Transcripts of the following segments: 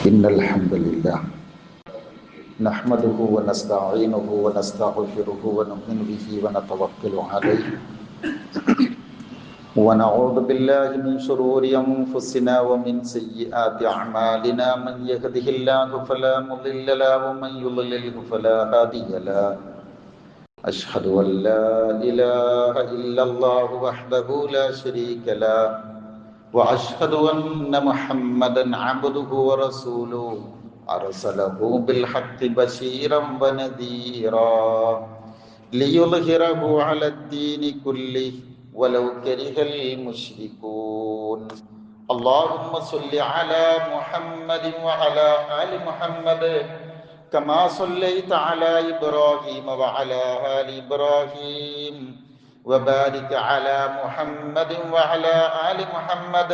إن الحمد لله نحمده ونستعينه ونستغفره ونؤمن به ونتوكل عليه ونعوذ بالله من شرور أنفسنا ومن سيئات أعمالنا من يهده الله فلا مضل له ومن يضلله فلا هادي له أشهد أن لا إله إلا الله وحده لا شريك له وأشهد أن محمدا عبده ورسوله أرسله بالحق بشيرا ونذيرا ليظهره على الدين كله ولو كره المشركون اللهم صل على محمد وعلى آل محمد كما صليت على إبراهيم وعلى آل إبراهيم وبارك على محمد وعلى آل محمد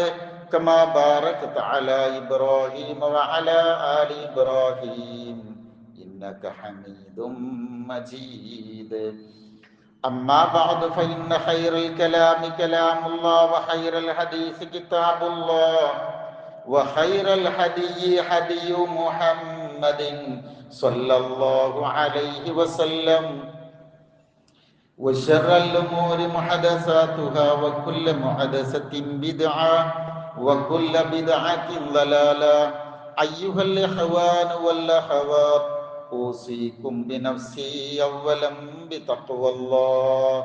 كما باركت على إبراهيم وعلى آل إبراهيم إنك حميد مجيد أما بعد فإن خير الكلام كلام الله وخير الحديث كتاب الله وخير الهدي هدي محمد صلى الله عليه وسلم وشر الأمور محدثاتها وكل محدثة بدعة وكل بدعة ضلالة أيها الإخوان والأخوات أوصيكم بنفسي أولا بتقوى الله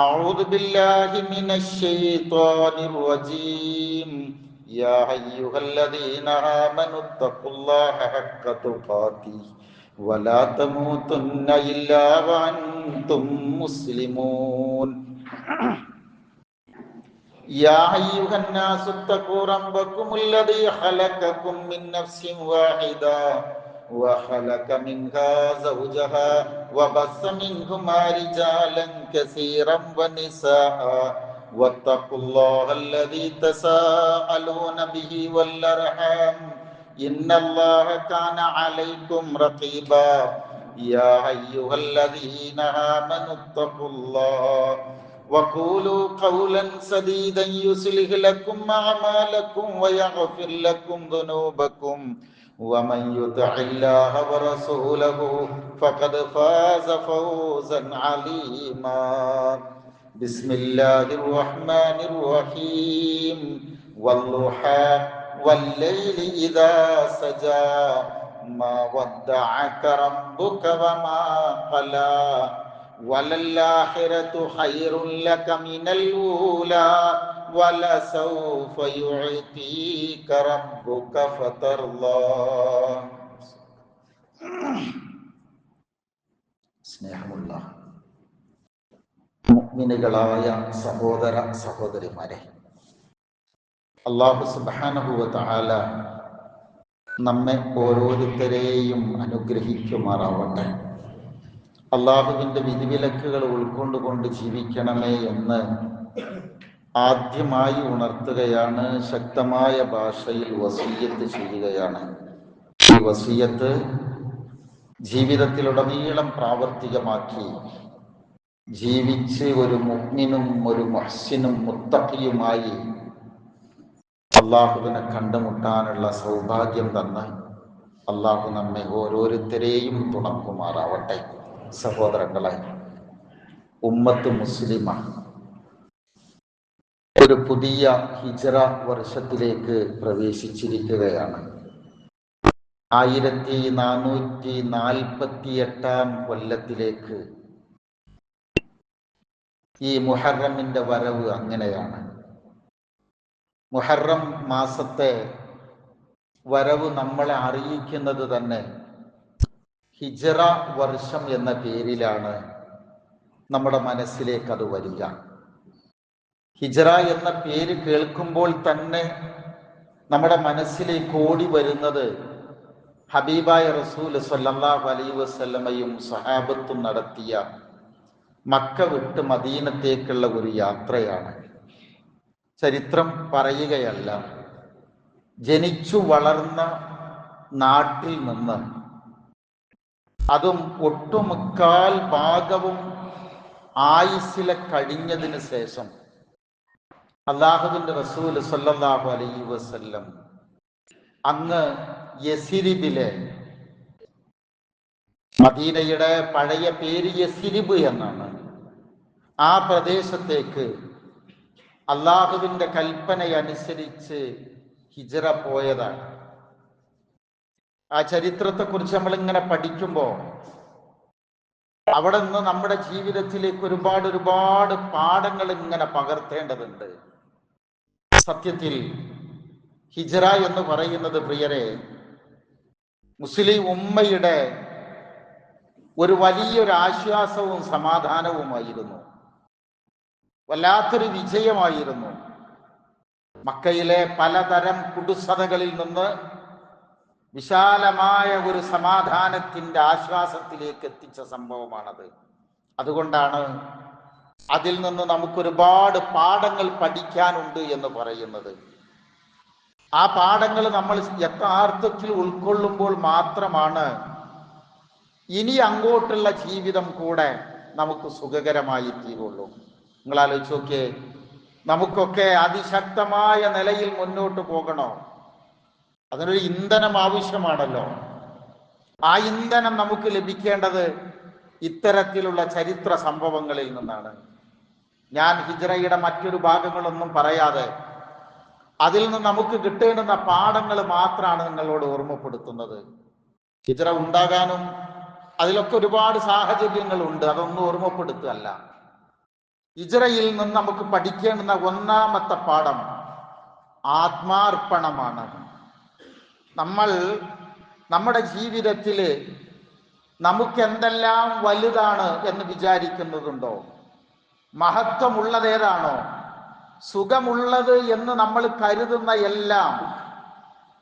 أعوذ بالله من الشيطان الرجيم يا أيها الذين آمنوا اتقوا الله حق تقاته ولا تموتن إلا وأنتم مسلمون يا أيها الناس اتقوا ربكم الذي خلقكم من نفس واحدة وخلق منها زوجها وبث منهما رجالا كثيرا ونساء واتقوا الله الذي تساءلون به والأرحام إن الله كان عليكم رقيبا يا أيها الذين آمنوا اتقوا الله وقولوا قولا سديدا يصلح لكم أعمالكم ويغفر لكم ذنوبكم ومن يطع الله ورسوله فقد فاز فوزا عظيما بسم الله الرحمن الرحيم والضحى والليل إذا سجى ما ودعك ربك وما قلى وللآخرة خير لك من الأولى ولسوف يعطيك ربك فترضى സ്നേഹമുള്ള മുഅ്മിനുകളായ സഹോദര സഹോദരിമാരെ, അല്ലാഹു സുബ്ഹാനഹു വ തആല നമ്മെ ഓരോരുത്തരെയും അനുഗ്രഹിക്കുമാറാവട്ടെ. അള്ളാഹുവിൻ്റെ വിധിവിലക്കുകൾ ഉൾക്കൊണ്ടുകൊണ്ട് ജീവിക്കണമേ എന്ന് ആദ്യമായി ഉണർത്തുകയാണ്, ശക്തമായ ഭാഷയിൽ വസിയ്യത്ത് ചെയ്യുകയാണ്. ഈ വസിയ്യത്ത് ജീവിതത്തിലുടനീളം പ്രാവർത്തികമാക്കി ജീവിച്ച് ഒരു മുഅ്മിനും ഒരു മുഹ്സിനും മുത്തഖിയുമായി അള്ളാഹുവിനെ കണ്ടുമുട്ടാനുള്ള സൗഭാഗ്യം തന്ന് അള്ളാഹു നമ്മെ ഓരോരുത്തരെയും തുണക്കുമാറാവട്ടെ. സഹോദരങ്ങളെ, ഉമ്മത്ത് മുസ്ലിമ ഒരു പുതിയ ഹിജ്റ വർഷത്തിലേക്ക് പ്രവേശിച്ചിരിക്കുകയാണ്. 1448 കൊല്ലത്തിലേക്ക് ഈ മുഹറമിന്റെ വരവ് അങ്ങനെയാണ്. മുഹറം മാസത്തെ വരവ് നമ്മളെ അറിയിക്കുന്നത് തന്നെ ഹിജ്റ വർഷം എന്ന പേരിലാണ്. നമ്മുടെ മനസ്സിലേക്ക് അത് വരിക. ഹിജ്റ എന്ന പേര് കേൾക്കുമ്പോൾ തന്നെ നമ്മുടെ മനസ്സിലേക്ക് ഓടി വരുന്നത് ഹബീബായ റസൂൽ സ്വല്ലല്ലാഹു അലൈഹി വസല്ലമയും സഹാബത്തും നടത്തിയ മക്ക വിട്ട് മദീനത്തേക്കുള്ള ഒരു യാത്രയാണ്. ചരിത്രം പറയുകയല്ല, ജനിച്ചു വളർന്ന നാട്ടിൽ നിന്ന്, അതും ഒട്ടുമുക്കാൽ ഭാഗവും ആയുസ്സിലെ കഴിഞ്ഞതിന് ശേഷം അല്ലാഹുവിൻ്റെ റസൂൽ സല്ലല്ലാഹു അലൈഹി വസല്ലം അങ്ങ് യസിരിബിലെ, മദീനയുടെ പഴയ പേര് യസിരിബ് എന്നാണ്, ആ പ്രദേശത്തേക്ക് അള്ളാഹുവിന്റെ കൽപ്പനയനുസരിച്ച് ഹിജ്റ പോയതാണ്. ആ ചരിത്രത്തെക്കുറിച്ച് നമ്മളിങ്ങനെ പഠിക്കുമ്പോൾ അവിടെ നിന്ന് നമ്മുടെ ജീവിതത്തിലേക്ക് ഒരുപാട് പാഠങ്ങൾ ഇങ്ങനെ പകർത്തേണ്ടതുണ്ട്. സത്യത്തിൽ ഹിജ്റ എന്ന് പറയുന്നത്, പ്രിയരെ, മുസ്ലിം ഉമ്മയുടെ ഒരു വലിയൊരു ആശ്വാസവും സമാധാനവുമായിരുന്നു. വല്ലാത്തൊരു വിജയമായിരുന്നു. മക്കയിലെ പലതരം കുടുസതകളിൽ നിന്ന് വിശാലമായ ഒരു സമാധാനത്തിന്റെ ആശ്വാസത്തിലേക്ക് എത്തിച്ച സംഭവമാണത്. അതുകൊണ്ടാണ് അതിൽ നിന്ന് നമുക്കൊരുപാട് പാഠങ്ങൾ പഠിക്കാനുണ്ട് എന്ന് പറയുന്നത്. ആ പാഠങ്ങൾ നമ്മൾ യഥാർത്ഥത്തിൽ ഉൾക്കൊള്ളുമ്പോൾ മാത്രമാണ് ഇനി അങ്ങോട്ടുള്ള ജീവിതം കൂടെ നമുക്ക് സുഖകരമായി തീരുള്ളൂ. നിങ്ങൾ ആലോചിച്ച് നോക്കിയേ, നമുക്കൊക്കെ അതിശക്തമായ നിലയിൽ മുന്നോട്ട് പോകണോ? അതിനൊരു ഇന്ധനം ആവശ്യമാണല്ലോ. ആ ഇന്ധനം നമുക്ക് ലഭിക്കേണ്ടത് ഇത്തരത്തിലുള്ള ചരിത്ര സംഭവങ്ങളിൽ നിന്നാണ്. ഞാൻ ഹിജ്റയുടെ മറ്റൊരു ഭാഗങ്ങളൊന്നും പറയാതെ അതിൽ നിന്ന് നമുക്ക് കിട്ടേണ്ടുന്ന പാഠങ്ങൾ മാത്രമാണ് നിങ്ങളോട് ഓർമ്മപ്പെടുത്തുന്നത്. ഹിജ്റ ഉണ്ടാകാനും അതിലൊക്കെ ഒരുപാട് സാഹചര്യങ്ങളുണ്ട്, അതൊന്നും ഓർമ്മപ്പെടുത്തുകയല്ല. ഹിജ്റയിൽ നിന്ന് നമുക്ക് പഠിക്കേണ്ടുന്ന ഒന്നാമത്തെ പാഠം ആത്മാർപ്പണമാണ്. നമ്മൾ നമ്മുടെ ജീവിതത്തിൽ നമുക്ക് എന്തെല്ലാം വലുതാണ് എന്ന് വിചാരിക്കുന്നതുണ്ടോ? മഹത്വമുള്ളതേതാണോ, സുഖമുള്ളത് എന്ന് നമ്മൾ കരുതുന്ന എല്ലാം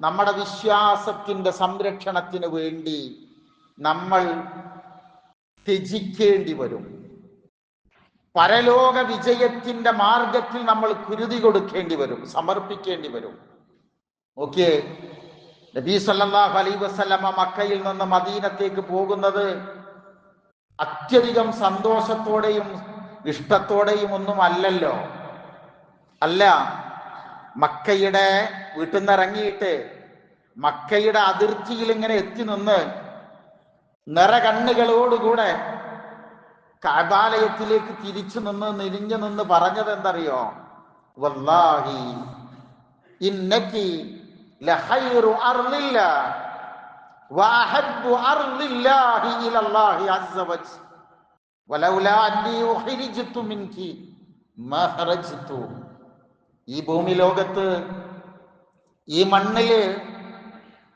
നമ്മുടെ വിശ്വാസത്തിന്റെ സംരക്ഷണത്തിന് വേണ്ടി നമ്മൾ ത്യജിക്കേണ്ടി വരും. പരലോക വിജയത്തിന്റെ മാർഗത്തിൽ നമ്മൾ കുരുതി കൊടുക്കേണ്ടി വരും, സമർപ്പിക്കേണ്ടി വരും. ഓക്കെ, നബി സല്ലല്ലാഹു അലൈഹി വസല്ലമ മക്കയിൽ നിന്ന് മദീനത്തേക്ക് പോകുന്നത് അത്യധികം സന്തോഷത്തോടെയും ഇഷ്ടത്തോടെയും ഒന്നും അല്ലല്ലോ. അല്ല, മക്കയുടെ വീട്ടിൽ നിന്ന് ഇറങ്ങിയിട്ട് മക്കയുടെ അതിർത്തിയിൽ ഇങ്ങനെ എത്തി നിന്ന് നിറകണ്ണുകളോടുകൂടെ കഅബാലയത്തിലേക്ക് തിരിച്ചു നിന്ന് നിരിഞ്ഞു നിന്ന് പറഞ്ഞത് എന്തറിയോ? വല്ലാഹി ഇന്നകി ലഖൈറു അർളില്ലാ വഅഹബ്ബു അർളില്ലാഹി ഇലല്ലാഹി അസ്സ വജൽ വലൗലാ അന്നി ഉഖ്രിജ്തു മിൻകി മാ ഖറജ്തു. ഈ ഭൂമി ലോകത്ത്, ഈ മണ്ണില്,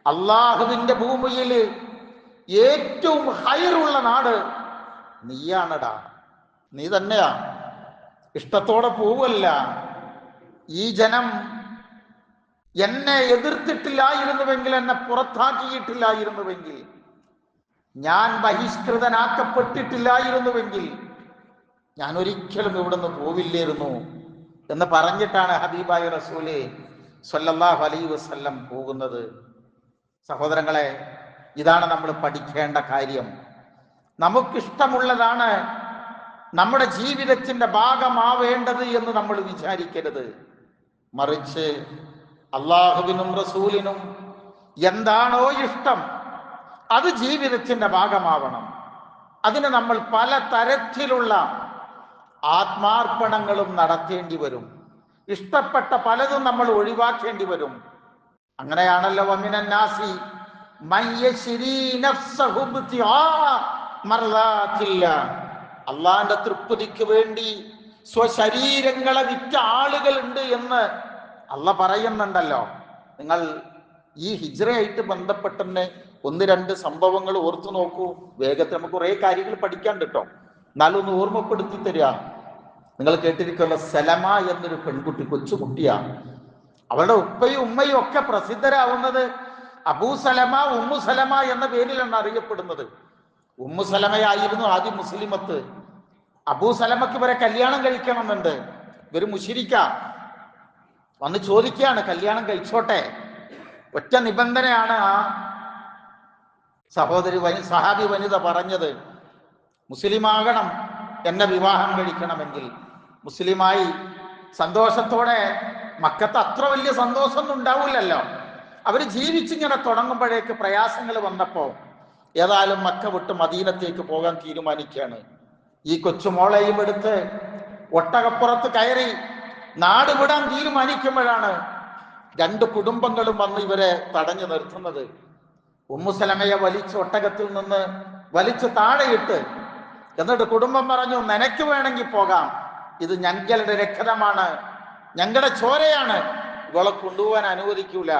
അള്ളാഹുവിന്റെ ഭൂമിയില് ഏറ്റവും ഹൈറുള്ള നാട് നീയാണടാ, നീ തന്നെയാ. ഇഷ്ടത്തോടെ പോവല്ല. ഈ ജനം എന്നെ എതിർത്തിട്ടില്ലായിരുന്നുവെങ്കിൽ, എന്നെ പുറത്താക്കിയിട്ടില്ലായിരുന്നുവെങ്കിൽ, ഞാൻ ബഹിഷ്കൃതനാക്കപ്പെട്ടിട്ടില്ലായിരുന്നുവെങ്കിൽ ഞാൻ ഒരിക്കലും ഇവിടുന്ന് പോവില്ലായിരുന്നു എന്ന് പറഞ്ഞിട്ടാണ് ഹബീബായ റസൂല് സ്വല്ലല്ലാഹു അലൈഹി വസല്ലം പോകുന്നത്. സഹോദരങ്ങളെ, ഇതാണ് നമ്മൾ പഠിക്കേണ്ട കാര്യം. നമുക്കിഷ്ടമുള്ളതാണ് നമ്മുടെ ജീവിതത്തിന്റെ ഭാഗമാവേണ്ടത് എന്ന് നമ്മൾ വിചാരിക്കരുത്. മറിച്ച് അള്ളാഹുവിനും റസൂലിനും എന്താണോ ഇഷ്ടം അത് ജീവിതത്തിന്റെ ഭാഗമാവണം. അതിന് നമ്മൾ പല തരത്തിലുള്ള ആത്മാർപ്പണങ്ങളും നടത്തേണ്ടി വരും. ഇഷ്ടപ്പെട്ട പലതും നമ്മൾ ഒഴിവാക്കേണ്ടി വരും. അങ്ങനെയാണല്ലോ വമിനന്നാസി മയ്യശ്രീ നഫ്സഹു ഇബ്തിആ മർളാത്തില്ലാ. അള്ളാന്റെ തൃപ്തിക്ക് വേണ്ടി സ്വശരീരങ്ങളെ വിറ്റ ആളുകളുണ്ട് എന്ന് അള്ളാഹ് പറയുന്നുണ്ടല്ലോ. നിങ്ങൾ ഈ ഹിജ്റയായിട്ട് ബന്ധപ്പെട്ടന്നെ ഒന്ന് രണ്ട് സംഭവങ്ങൾ ഓർത്തു നോക്കൂ. വേഗത്തിൽ നമുക്ക് കുറെ കാര്യങ്ങൾ പഠിക്കാൻ കിട്ടും. എന്നാലും ഒന്ന് ഓർമ്മപ്പെടുത്തി തരിക. നിങ്ങൾ കേട്ടിരിക്കുമല്ലോ, സലമ എന്നൊരു പെൺകുട്ടി, കൊച്ചുകുട്ടിയാണ്. അവളുടെ ഉപ്പയും ഉമ്മയും ഒക്കെ പ്രസിദ്ധരാവുന്നത് അബൂ സലമ, ഉമ്മു സലമ എന്ന പേരിലാണ് അറിയപ്പെടുന്നത്. ഉമ്മു സലമയായിരുന്നു ആദ്യം മുസ്ലിമത്ത്. അബൂ സലമക്ക് ഇവരെ കല്യാണം കഴിക്കണമെന്നുണ്ട്. ഇവര് മുശ്രിക്കാ. വന്ന് ചോദിക്കുകയാണ്, കല്യാണം കഴിച്ചോട്ടെ. ഒറ്റ നിബന്ധനയാണ് ആ സഹാബി വനിത പറഞ്ഞത്, മുസ്ലിമാകണം, എന്നെ വിവാഹം കഴിക്കണമെങ്കിൽ. മുസ്ലിമായി സന്തോഷത്തോടെ, മക്കത്ത് അത്ര വലിയ സന്തോഷമൊന്നും ഉണ്ടാവില്ലല്ലോ. അവർ ജീവിച്ചിങ്ങനെ തുടങ്ങുമ്പോഴേക്ക് പ്രയാസങ്ങൾ വന്നപ്പോ ഏതായാലും മക്ക വിട്ട് മദീനത്തേക്ക് പോകാൻ തീരുമാനിക്കുകയാണ്. ഈ കൊച്ചുമോളെയും എടുത്ത് ഒട്ടകപ്പുറത്ത് കയറി നാട് വിടാൻ തീരുമാനിക്കുമ്പോഴാണ് രണ്ട് കുടുംബങ്ങളും വന്ന് ഇവരെ തടഞ്ഞു നിർത്തുന്നത്. ഉമ്മു സലമയെ വലിച്ച് ഒട്ടകത്തിൽ നിന്ന് വലിച്ചു താഴെയിട്ട്, എന്നിട്ട് കുടുംബം പറഞ്ഞു, നിനക്ക് വേണമെങ്കിൽ പോകാം, ഇത് ഞങ്ങളുടെ രക്തമാണ്, ഞങ്ങളുടെ ചോരയാണ്, ഇവളെ കൊണ്ടുപോകാൻ അനുവദിക്കൂല.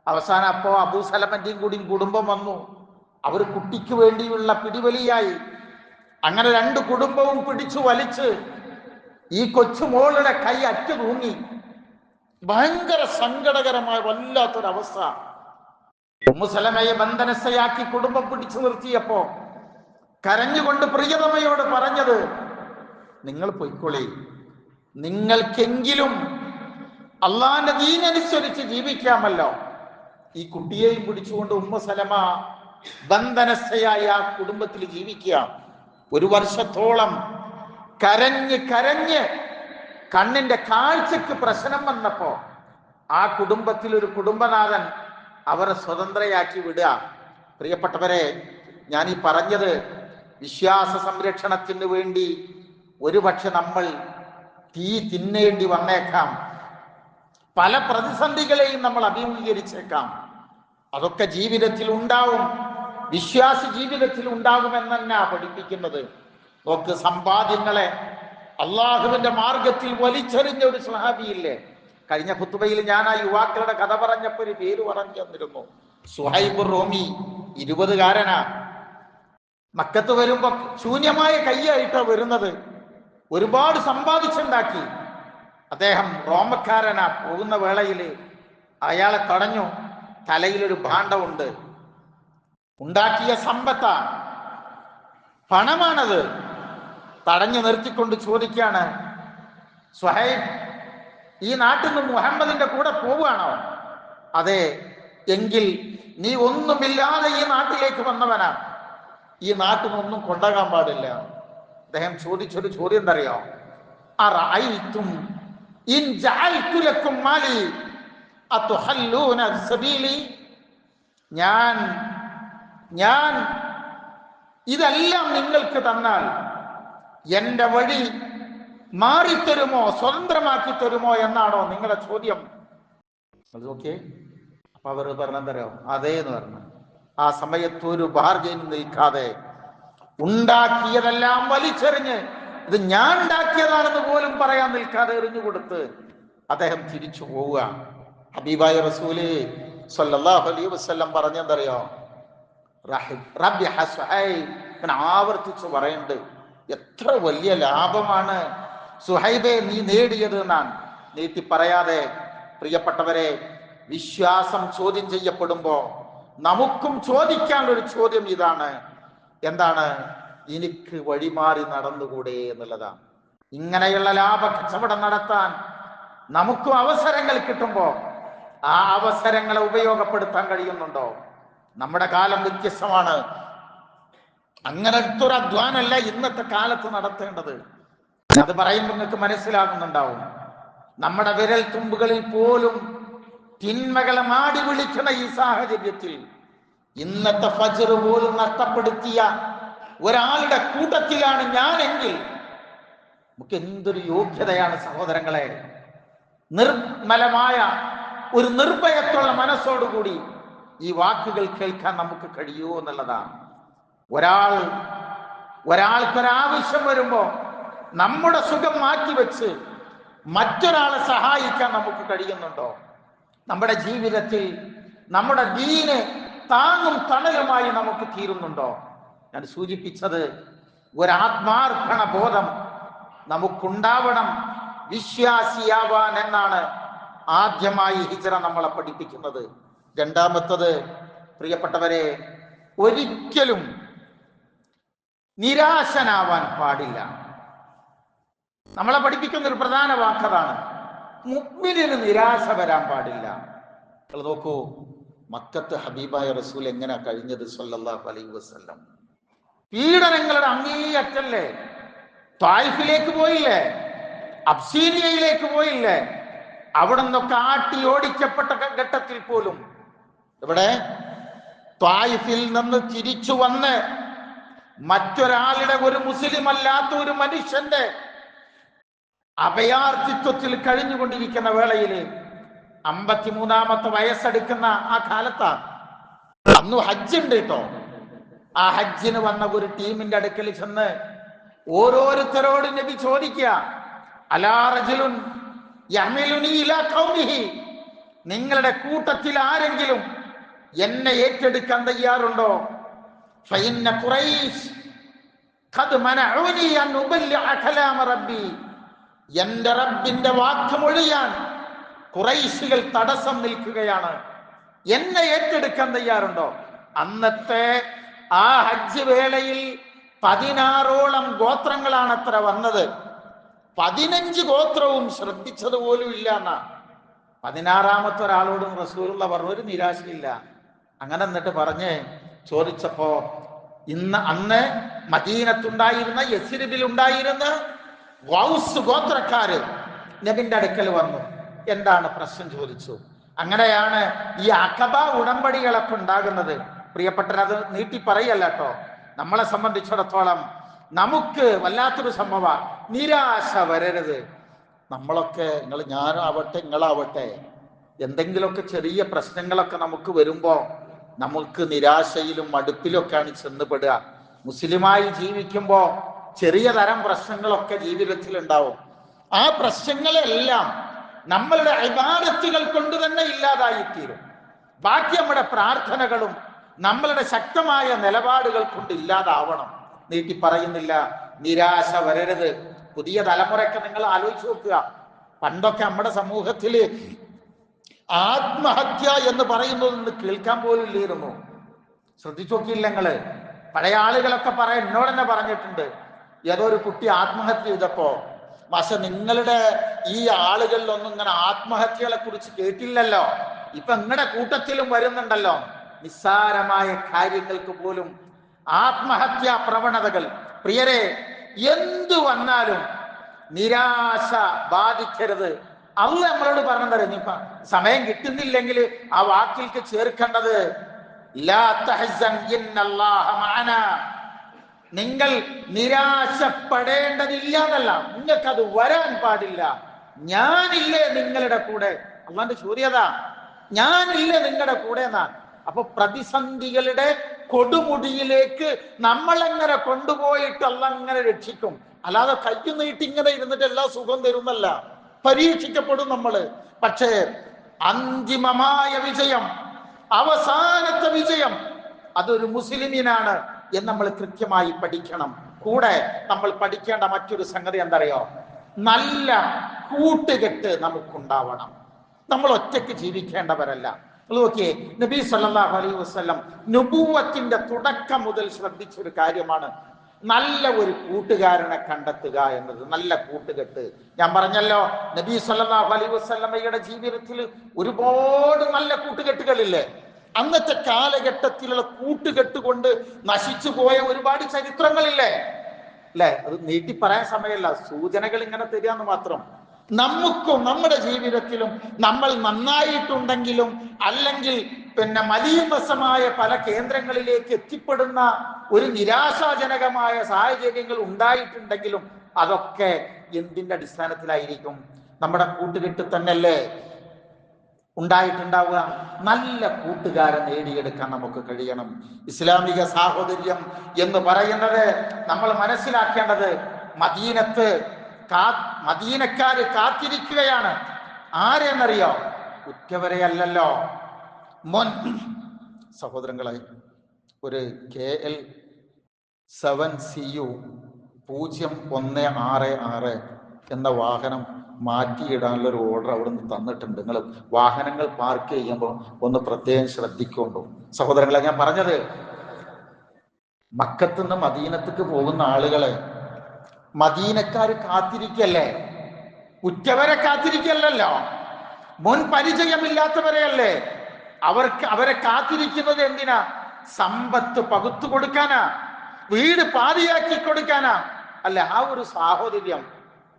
അവസാനം അപ്പോ അബൂ സലമന്റെയും കൂടി കുടുംബം വന്നു. അവർ കുട്ടിക്ക് വേണ്ടിയുള്ള പിടിവലിയായി. അങ്ങനെ രണ്ട് കുടുംബവും പിടിച്ചു വലിച്ച് ഈ കൊച്ചുമോളുടെ കൈ അറ്റു തൂങ്ങി. ഭയങ്കര സങ്കടകരമായ വല്ലാത്തൊരവസ്ഥ. ഉമ്മു സലമയെ ബന്ധനസ്ഥയാക്കി കുടുംബം പിടിച്ചു നിർത്തിയപ്പോ കരഞ്ഞുകൊണ്ട് പ്രിയതമയോട് പറഞ്ഞത്, നിങ്ങൾ പൊയ്ക്കൊള്ളി, നിങ്ങൾക്കെങ്കിലും അള്ളാന്റെ ദീനനുസരിച്ച് ജീവിക്കാമല്ലോ. ഈ കുട്ടിയെയും പിടിച്ചുകൊണ്ട് ഉമ്മു സലമ ബന്ധനസ്ഥയായി ആ കുടുംബത്തിൽ ജീവിക്കുക. 1 വർഷത്തോളം കരഞ്ഞ് കരഞ്ഞ് കണ്ണിന്റെ കാഴ്ചക്ക് പ്രശ്നം വന്നപ്പോ ആ കുടുംബത്തിൽ ഒരു കുടുംബനാഥൻ അവരെ സ്വതന്ത്രയാക്കി വിടുക. പ്രിയപ്പെട്ടവരെ, ഞാൻ ഈ പറഞ്ഞത് വിശ്വാസ സംരക്ഷണത്തിന് വേണ്ടി ഒരുപക്ഷെ നമ്മൾ തീ തിന്നേണ്ടി വന്നേക്കാം, പല പ്രതിസന്ധികളെയും നമ്മൾ അഭിമുഖീകരിച്ചേക്കാം. അതൊക്കെ ജീവിതത്തിൽ ഉണ്ടാവും, വിശ്വാസി ജീവിതത്തിൽ ഉണ്ടാകുമെന്ന് തന്നെ പഠിപ്പിക്കുന്നത്. നോക്ക്, സമ്പാദ്യങ്ങളെ അള്ളാഹുവിന്റെ മാർഗത്തിൽ വലിച്ചെറിഞ്ഞ ഒരു സ്വഹാബിയില്ലേ? കഴിഞ്ഞ ഖുത്ബയിൽ ഞാൻ ആ യുവാക്കളുടെ കഥ പറഞ്ഞപ്പോ ഒരു പേര് പറഞ്ഞു തന്നിരുന്നു, സുഹൈബ് റോമി. 20-കാരനാ. മക്കത്ത് വരുമ്പോ ശൂന്യമായ കൈയായിട്ടാ വരുന്നത്. ഒരുപാട് സമ്പാദിച്ചുണ്ടാക്കി. അദ്ദേഹം റോമക്കാരനാ. പോകുന്ന വേളയിൽ അയാളെ തടഞ്ഞു. തലയിലൊരു ഭാണ്ഡമുണ്ട്, ഉണ്ടാക്കിയ സമ്പത്താ, പണമാണത്. തടഞ്ഞു നിർത്തിക്കൊണ്ട് ചോദിക്കാണ്, സുഹൈബ്, ഈ നാട്ടിൽ നിന്ന് മുഹമ്മദിന്റെ കൂടെ പോവുകയാണോ? അതെ. എങ്കിൽ നീ ഒന്നുമില്ലാതെ ഈ നാട്ടിലേക്ക് വന്നവനാ, ഈ നാട്ടിൽ നിന്നൊന്നും കൊണ്ടാകാൻ പാടില്ല. അദ്ദേഹം ചോദിച്ചൊരു ചോദ്യം എന്തറിയോ? അറഅയ്തും ഇൻ ജഅൽതു ലക്കും മാലി അതുഹല്ലൂന സബീലി. ഞാൻ ഇതെല്ലാം നിങ്ങൾക്ക് തന്നാൽ എന്റെ വഴി മാറിത്തരുമോ, സ്വതന്ത്രമാക്കി തരുമോ എന്നാണോ നിങ്ങളുടെ ചോദ്യം? ഓക്കെ. അപ്പൊ അവർ പറഞ്ഞെന്തരോ? അതേ എന്ന് പറഞ്ഞു. ആ സമയത്ത് ഒരു ബാർഗൈൻ നിൽക്കാതെ ഉണ്ടാക്കിയതെല്ലാം വലിച്ചെറിഞ്ഞ് ഇത് ഞാൻ ഉണ്ടാക്കിയതാണെന്ന് പോലും പറയാൻ നിൽക്കാതെ എറിഞ്ഞുകൊടുത്ത് അദ്ദേഹം തിരിച്ചു പോവുക. ഹബീബായ റസൂല് സ്വല്ലല്ലാഹു അലൈഹി വസല്ലം പറഞ്ഞെന്തറിയോ? ആവർത്തിച്ചു പറയുന്നുണ്ട്, എത്ര വലിയ ലാഭമാണ് സുഹൈബെ നീ നേടിയത് എന്നാണ്. നീട്ടി പറയാതെ പ്രിയപ്പെട്ടവരെ, വിശ്വാസം ചോദ്യം ചെയ്യപ്പെടുമ്പോ നമുക്കും ചോദിക്കാനുള്ളൊരു ചോദ്യം ഇതാണ്. എന്താണ്? എനിക്ക് വഴിമാറി നടന്നുകൂടെ എന്നുള്ളതാണ്. ഇങ്ങനെയുള്ള ലാഭ കച്ചവടം നടത്താൻ നമുക്കും അവസരങ്ങൾ കിട്ടുമ്പോ ആ അവസരങ്ങളെ ഉപയോഗപ്പെടുത്താൻ കഴിയുന്നുണ്ടോ? നമ്മുടെ കാലം വ്യത്യസ്തമാണ്. അങ്ങനത്തെ ഒരു അധ്വാനമല്ല ഇന്നത്തെ കാലത്ത് നടത്തേണ്ടത്. അത് പറയുമ്പോൾ നിങ്ങൾക്ക് മനസ്സിലാകുന്നുണ്ടാവും. നമ്മുടെ വിരൽ തുമ്പുകളിൽ പോലും തിന്മകളെ മാടി വിളിക്കുന്ന ഈ സാഹചര്യത്തിൽ ഇന്നത്തെ ഫജ്ർ പോലും നഷ്ടപ്പെടുത്തിയ ഒരാളുടെ കൂട്ടത്തിലാണ് ഞാനെങ്കിൽ നമുക്ക് എന്തൊരു യോഗ്യതയാണ് സഹോദരങ്ങളെ. നിർമ്മലമായ ഒരു നിർഭയത്തുള്ള മനസ്സോടുകൂടി ഈ വാക്കുകൾ കേൾക്കാൻ നമുക്ക് കഴിയുമോ എന്നുള്ളതാണ്. ഒരാൾക്കൊരാവശ്യം വരുമ്പോ നമ്മുടെ സുഖം മാറ്റിവെച്ച് മറ്റൊരാളെ സഹായിക്കാൻ നമുക്ക് കഴിയുന്നുണ്ടോ? നമ്മുടെ ജീവിതത്തിൽ നമ്മുടെ ദീന് താങ്ങും തണലുമായി നമുക്ക് തീരുന്നുണ്ടോ? ഞാൻ സൂചിപ്പിച്ചത്, ഒരാത്മാർപ്പണ ബോധം നമുക്കുണ്ടാവണം വിശ്വാസിയാവാൻ എന്നാണ് ആദ്യമായി ഹിജ്റ നമ്മളെ പഠിപ്പിക്കുന്നത്. രണ്ടാമത്തത്, പ്രിയപ്പെട്ടവരെ, ഒരിക്കലും നിരാശനാവാൻ പാടില്ല. നമ്മളെ പഠിപ്പിക്കുന്ന ഒരു പ്രധാന വാക്കതാണ്, മുഅ്മിനിന് നിരാശ വരാൻ പാടില്ല. നോക്കൂ, മക്കത്ത് ഹബീബായ റസൂൽ എങ്ങനെ കഴിഞ്ഞത് സല്ലല്ലാഹു അലൈഹി വസല്ലം. പീഡനങ്ങളുടെ അങ്ങേയറ്റല്ലേ. ത്വായിഫിലേക്ക് പോയില്ലേ, അബ്സീനിയയിലേക്ക് പോയില്ലേ, അവിടെ നിന്നൊക്കെ ആട്ടി ഓടിക്കപ്പെട്ട ഘട്ടത്തിൽ പോലും ഇവിടെ ത്വായിഫിൽ നിന്ന് തിരിച്ചു വന്ന് മറ്റൊരാളുടെ, ഒരു മുസ്ലിം അല്ലാത്ത ഒരു മനുഷ്യന്റെ അഭയാർത്ഥിത്വത്തിൽ കഴിഞ്ഞുകൊണ്ടിരിക്കുന്ന വേളയിൽ 53-ാമത്തെ വയസ്സെടുക്കുന്ന ആ കാലത്താണ്. അന്ന് ഹജ്ജ് ഉണ്ട് കേട്ടോ. ആ ഹജ്ജിന് വന്ന ഒരു ടീമിന്റെ അടുക്കൽ ചെന്ന് ഓരോരുത്തരോട് നബി ചോദിക്കുക, അലാ റജുലുൻ യഹ്മിലുനി ഇലാ ഖൗമിഹി, നിങ്ങളുടെ കൂട്ടത്തിൽ ആരെങ്കിലും എന്നെ ഏറ്റെടുക്കാൻ തയ്യാറുണ്ടോ? ഫഇന്ന ഖുറൈശ് ഖദ് മനഉനി അൻ ഉബല്ലിഅ കലാമ റബ്ബി, എന്റെ റബ്ബിന്റെ വാക്ക് മൊഴിയാൻ ഖുറൈശികൾ തടസ്സം നിൽക്കുകയാണ്, എന്നെ ഏറ്റെടുക്കാൻ തയ്യാറുണ്ടോ? അന്നത്തെ ആ ഹജ്ജ് വേളയിൽ 16ഓളം ഗോത്രങ്ങളാണ് അത്ര വന്നത്. 15 ഗോത്രവും ശ്രദ്ധിച്ചത് പോലും ഇല്ല എന്നാ. 16-ാമത്തെ ഒരാളോടും റസൂലുള്ള പറഞ്ഞു, ഒരു നിരാശയില്ല. അങ്ങനെ എന്നിട്ട് പറഞ്ഞ് ചോദിച്ചപ്പോ, അന്ന് മദീനത്തുണ്ടായിരുന്ന, യസ്രിബിൽ ഉണ്ടായിരുന്ന ഗൗസ് ഗോത്രക്കാര് നബിന്റെ അടുക്കൽ വന്നു. എന്താണ് പ്രശ്നം ചോദിച്ചു. അങ്ങനെയാണ് ഈ അഖബ ഉടമ്പടികളൊക്കെ ഉണ്ടാകുന്നത്. പ്രിയപ്പെട്ടത് നീട്ടി പറയല്ല കേട്ടോ. നമ്മളെ സംബന്ധിച്ചിടത്തോളം നമുക്ക് വല്ലാത്തൊരു സംഭവ, നിരാശ വരരുത്. നമ്മളൊക്കെ, ഞാനാവട്ടെ നിങ്ങളാവട്ടെ, എന്തെങ്കിലുമൊക്കെ ചെറിയ പ്രശ്നങ്ങളൊക്കെ നമുക്ക് വരുമ്പോ നമുക്ക് നിരാശയിലും മടുപ്പിലൊക്കെയാണ് ചെന്നുപെടുക. മുസ്ലിമായി ജീവിക്കുമ്പോ ചെറിയ തരം പ്രശ്നങ്ങളൊക്കെ ജീവിതത്തിൽ ഉണ്ടാവും. ആ പ്രശ്നങ്ങളെല്ലാം നമ്മളുടെ ഇബാദത്തുകൾ കൊണ്ട് തന്നെ ഇല്ലാതായിത്തീരും. ബാക്കി നമ്മുടെ പ്രാർത്ഥനകളും നമ്മളുടെ ശക്തമായ നിലപാടുകൾ കൊണ്ട് ഇല്ലാതാവണം. നീട്ടി പറയുന്നില്ല, നിരാശ വരരുത്. പുതിയ തലമുറയൊക്കെ നിങ്ങൾ ആലോചിച്ച് നോക്കുക. പണ്ടൊക്കെ നമ്മുടെ സമൂഹത്തിൽ ആത്മഹത്യ എന്ന് പറയുന്നത് നിന്ന് കേൾക്കാൻ പോലും ഇല്ലായിരുന്നു. ശ്രദ്ധിച്ചു നോക്കിയില്ല നിങ്ങള്? പഴയ ആളുകളൊക്കെ എന്നോട് തന്നെ പറഞ്ഞിട്ടുണ്ട്, ഏതോ ഒരു കുട്ടി ആത്മഹത്യ ചെയ്തപ്പോ, പക്ഷെ നിങ്ങളുടെ ഈ ആളുകളിലൊന്നും ഇങ്ങനെ ആത്മഹത്യകളെ കുറിച്ച് കേട്ടില്ലല്ലോ, ഇപ്പൊ നിങ്ങളുടെ കൂട്ടത്തിലും വരുന്നുണ്ടല്ലോ. നിസ്സാരമായ കാര്യങ്ങൾക്ക് പോലും ആത്മഹത്യാ പ്രവണതകൾ. പ്രിയരെ, എന്തു വന്നാലും നിരാശ ബാധിക്കരുത്. അള്ളാഹ് നമ്മളോട് പറഞ്ഞത്, ഇപ്പൊ സമയം കിട്ടുന്നില്ലെങ്കിൽ ആ വാക്കിൽക്ക് ചേർക്കേണ്ടത് ലാ തഹ്സൻ ഇന്നല്ലാഹ മഅനാ, നിങ്ങൾ നിരാശപ്പെടേണ്ടതില്ല എന്നല്ല, നിങ്ങൾക്കത് വരാൻ പാടില്ല. ഞാനില്ലേ നിങ്ങളുടെ കൂടെ. അള്ളാന്റെ ചോദ്യതാ, ഞാനില്ലേ നിങ്ങളുടെ കൂടെ എന്നാ. അപ്പൊ പ്രതിസന്ധികളുടെ കൊടുമുടിയിലേക്ക് നമ്മളെങ്ങനെ കൊണ്ടുപോയിട്ട് അള്ളാഹ് അങ്ങനെ രക്ഷിക്കും. അല്ലാതെ കയ്യു നീട്ടി ഇങ്ങനെ ഇരുന്നിട്ട് എല്ലാ സുഖം തരുന്നല്ല. പരീക്ഷിക്കപ്പെടും നമ്മള്. പക്ഷേ അന്തിമമായ വിജയം, അവസാനത്തെ വിജയം, അതൊരു മുസ്ലിമിനാണ് എന്ന് നമ്മൾ കൃത്യമായി പഠിക്കണം. കൂടെ നമ്മൾ പഠിക്കേണ്ട മറ്റൊരു സംഗതി എന്തറിയോ? നല്ല കൂട്ടുകെട്ട് നമുക്കുണ്ടാവണം. നമ്മൾ ഒറ്റയ്ക്ക് ജീവിക്കേണ്ടവരല്ല. നോക്കിയേ, നബി സല്ലല്ലാഹു അലൈഹി വസല്ലം നുബുവത്തിന്റെ തുടക്കം മുതൽ ശ്രദ്ധിച്ചൊരു കാര്യമാണ് നല്ല ഒരു കൂട്ടുകാരനെ കണ്ടെത്തുക എന്നത്. നല്ല കൂട്ടുകെട്ട്. ഞാൻ പറഞ്ഞല്ലോ, നബി സല്ലല്ലാഹു അലൈഹി വസല്ലമയുടെ ജീവിതത്തിൽ ഒരുപാട് നല്ല കൂട്ടുകെട്ടുകളില്ലേ? അന്നത്തെ കാലഘട്ടത്തിലുള്ള കൂട്ടുകെട്ട് കൊണ്ട് നശിച്ചു പോയ ഒരുപാട് ചരിത്രങ്ങളില്ലേ? അല്ലെ? അത് നീട്ടി പറയാൻ സമയമല്ല, സൂചനകൾ ഇങ്ങനെ തരികയെന്ന് മാത്രം. നമുക്കും നമ്മുടെ ജീവിതത്തിലും നമ്മൾ നന്നായിട്ടുണ്ടെങ്കിലും അല്ലെങ്കിൽ മലീമസമായ പല കേന്ദ്രങ്ങളിലേക്ക് എത്തിപ്പെടുന്ന ഒരു നിരാശാജനകമായ സാഹചര്യങ്ങൾ ഉണ്ടായിട്ടുണ്ടെങ്കിലും അതൊക്കെ എന്തിന്റെ അടിസ്ഥാനത്തിലായിരിക്കും? നമ്മുടെ കൂട്ടുകെട്ട് തന്നെയല്ലേ ഉണ്ടായിട്ടുണ്ടാവുക. നല്ല കൂട്ടുകാരെ നേടിയെടുക്കാൻ നമുക്ക് കഴിയണം. ഇസ്ലാമിക സാഹോദര്യം എന്ന് പറയുന്നത് നമ്മൾ മനസ്സിലാക്കേണ്ടത്, മദീനക്കാര് കാത്തിരിക്കുകയാണ്. ആരെന്നറിയോ? ഉറ്റവരെ അല്ലല്ലോ. സഹോദരങ്ങളെ, ഒരു KL 7CU 0166 എന്ന വാഹനം മാറ്റിയിടാനുള്ള ഒരു ഓർഡർ അവിടെ നിന്ന് തന്നിട്ടുണ്ട്. നിങ്ങൾ വാഹനങ്ങൾ പാർക്ക് ചെയ്യുമ്പോൾ ഒന്ന് പ്രത്യേകം ശ്രദ്ധിക്കൊണ്ടു. സഹോദരങ്ങളെ, ഞാൻ പറഞ്ഞത്, മക്കത്തുനിന്ന് മദീനത്തേക്ക് പോകുന്ന ആളുകളെ മദീനക്കാര് കാത്തിരിക്കല്ലേ, ഉറ്റവരെ കാത്തിരിക്കല്ലോ, മുൻ പരിചയമില്ലാത്തവരെയല്ലേ. അവരെ കാത്തിരിക്കുന്നത് എന്തിനാ? സമ്പത്ത് പകുത്തു കൊടുക്കാനാ? വീട് പാതിയാക്കി കൊടുക്കാനാ? അല്ല, ആ ഒരു സാഹോദര്യം,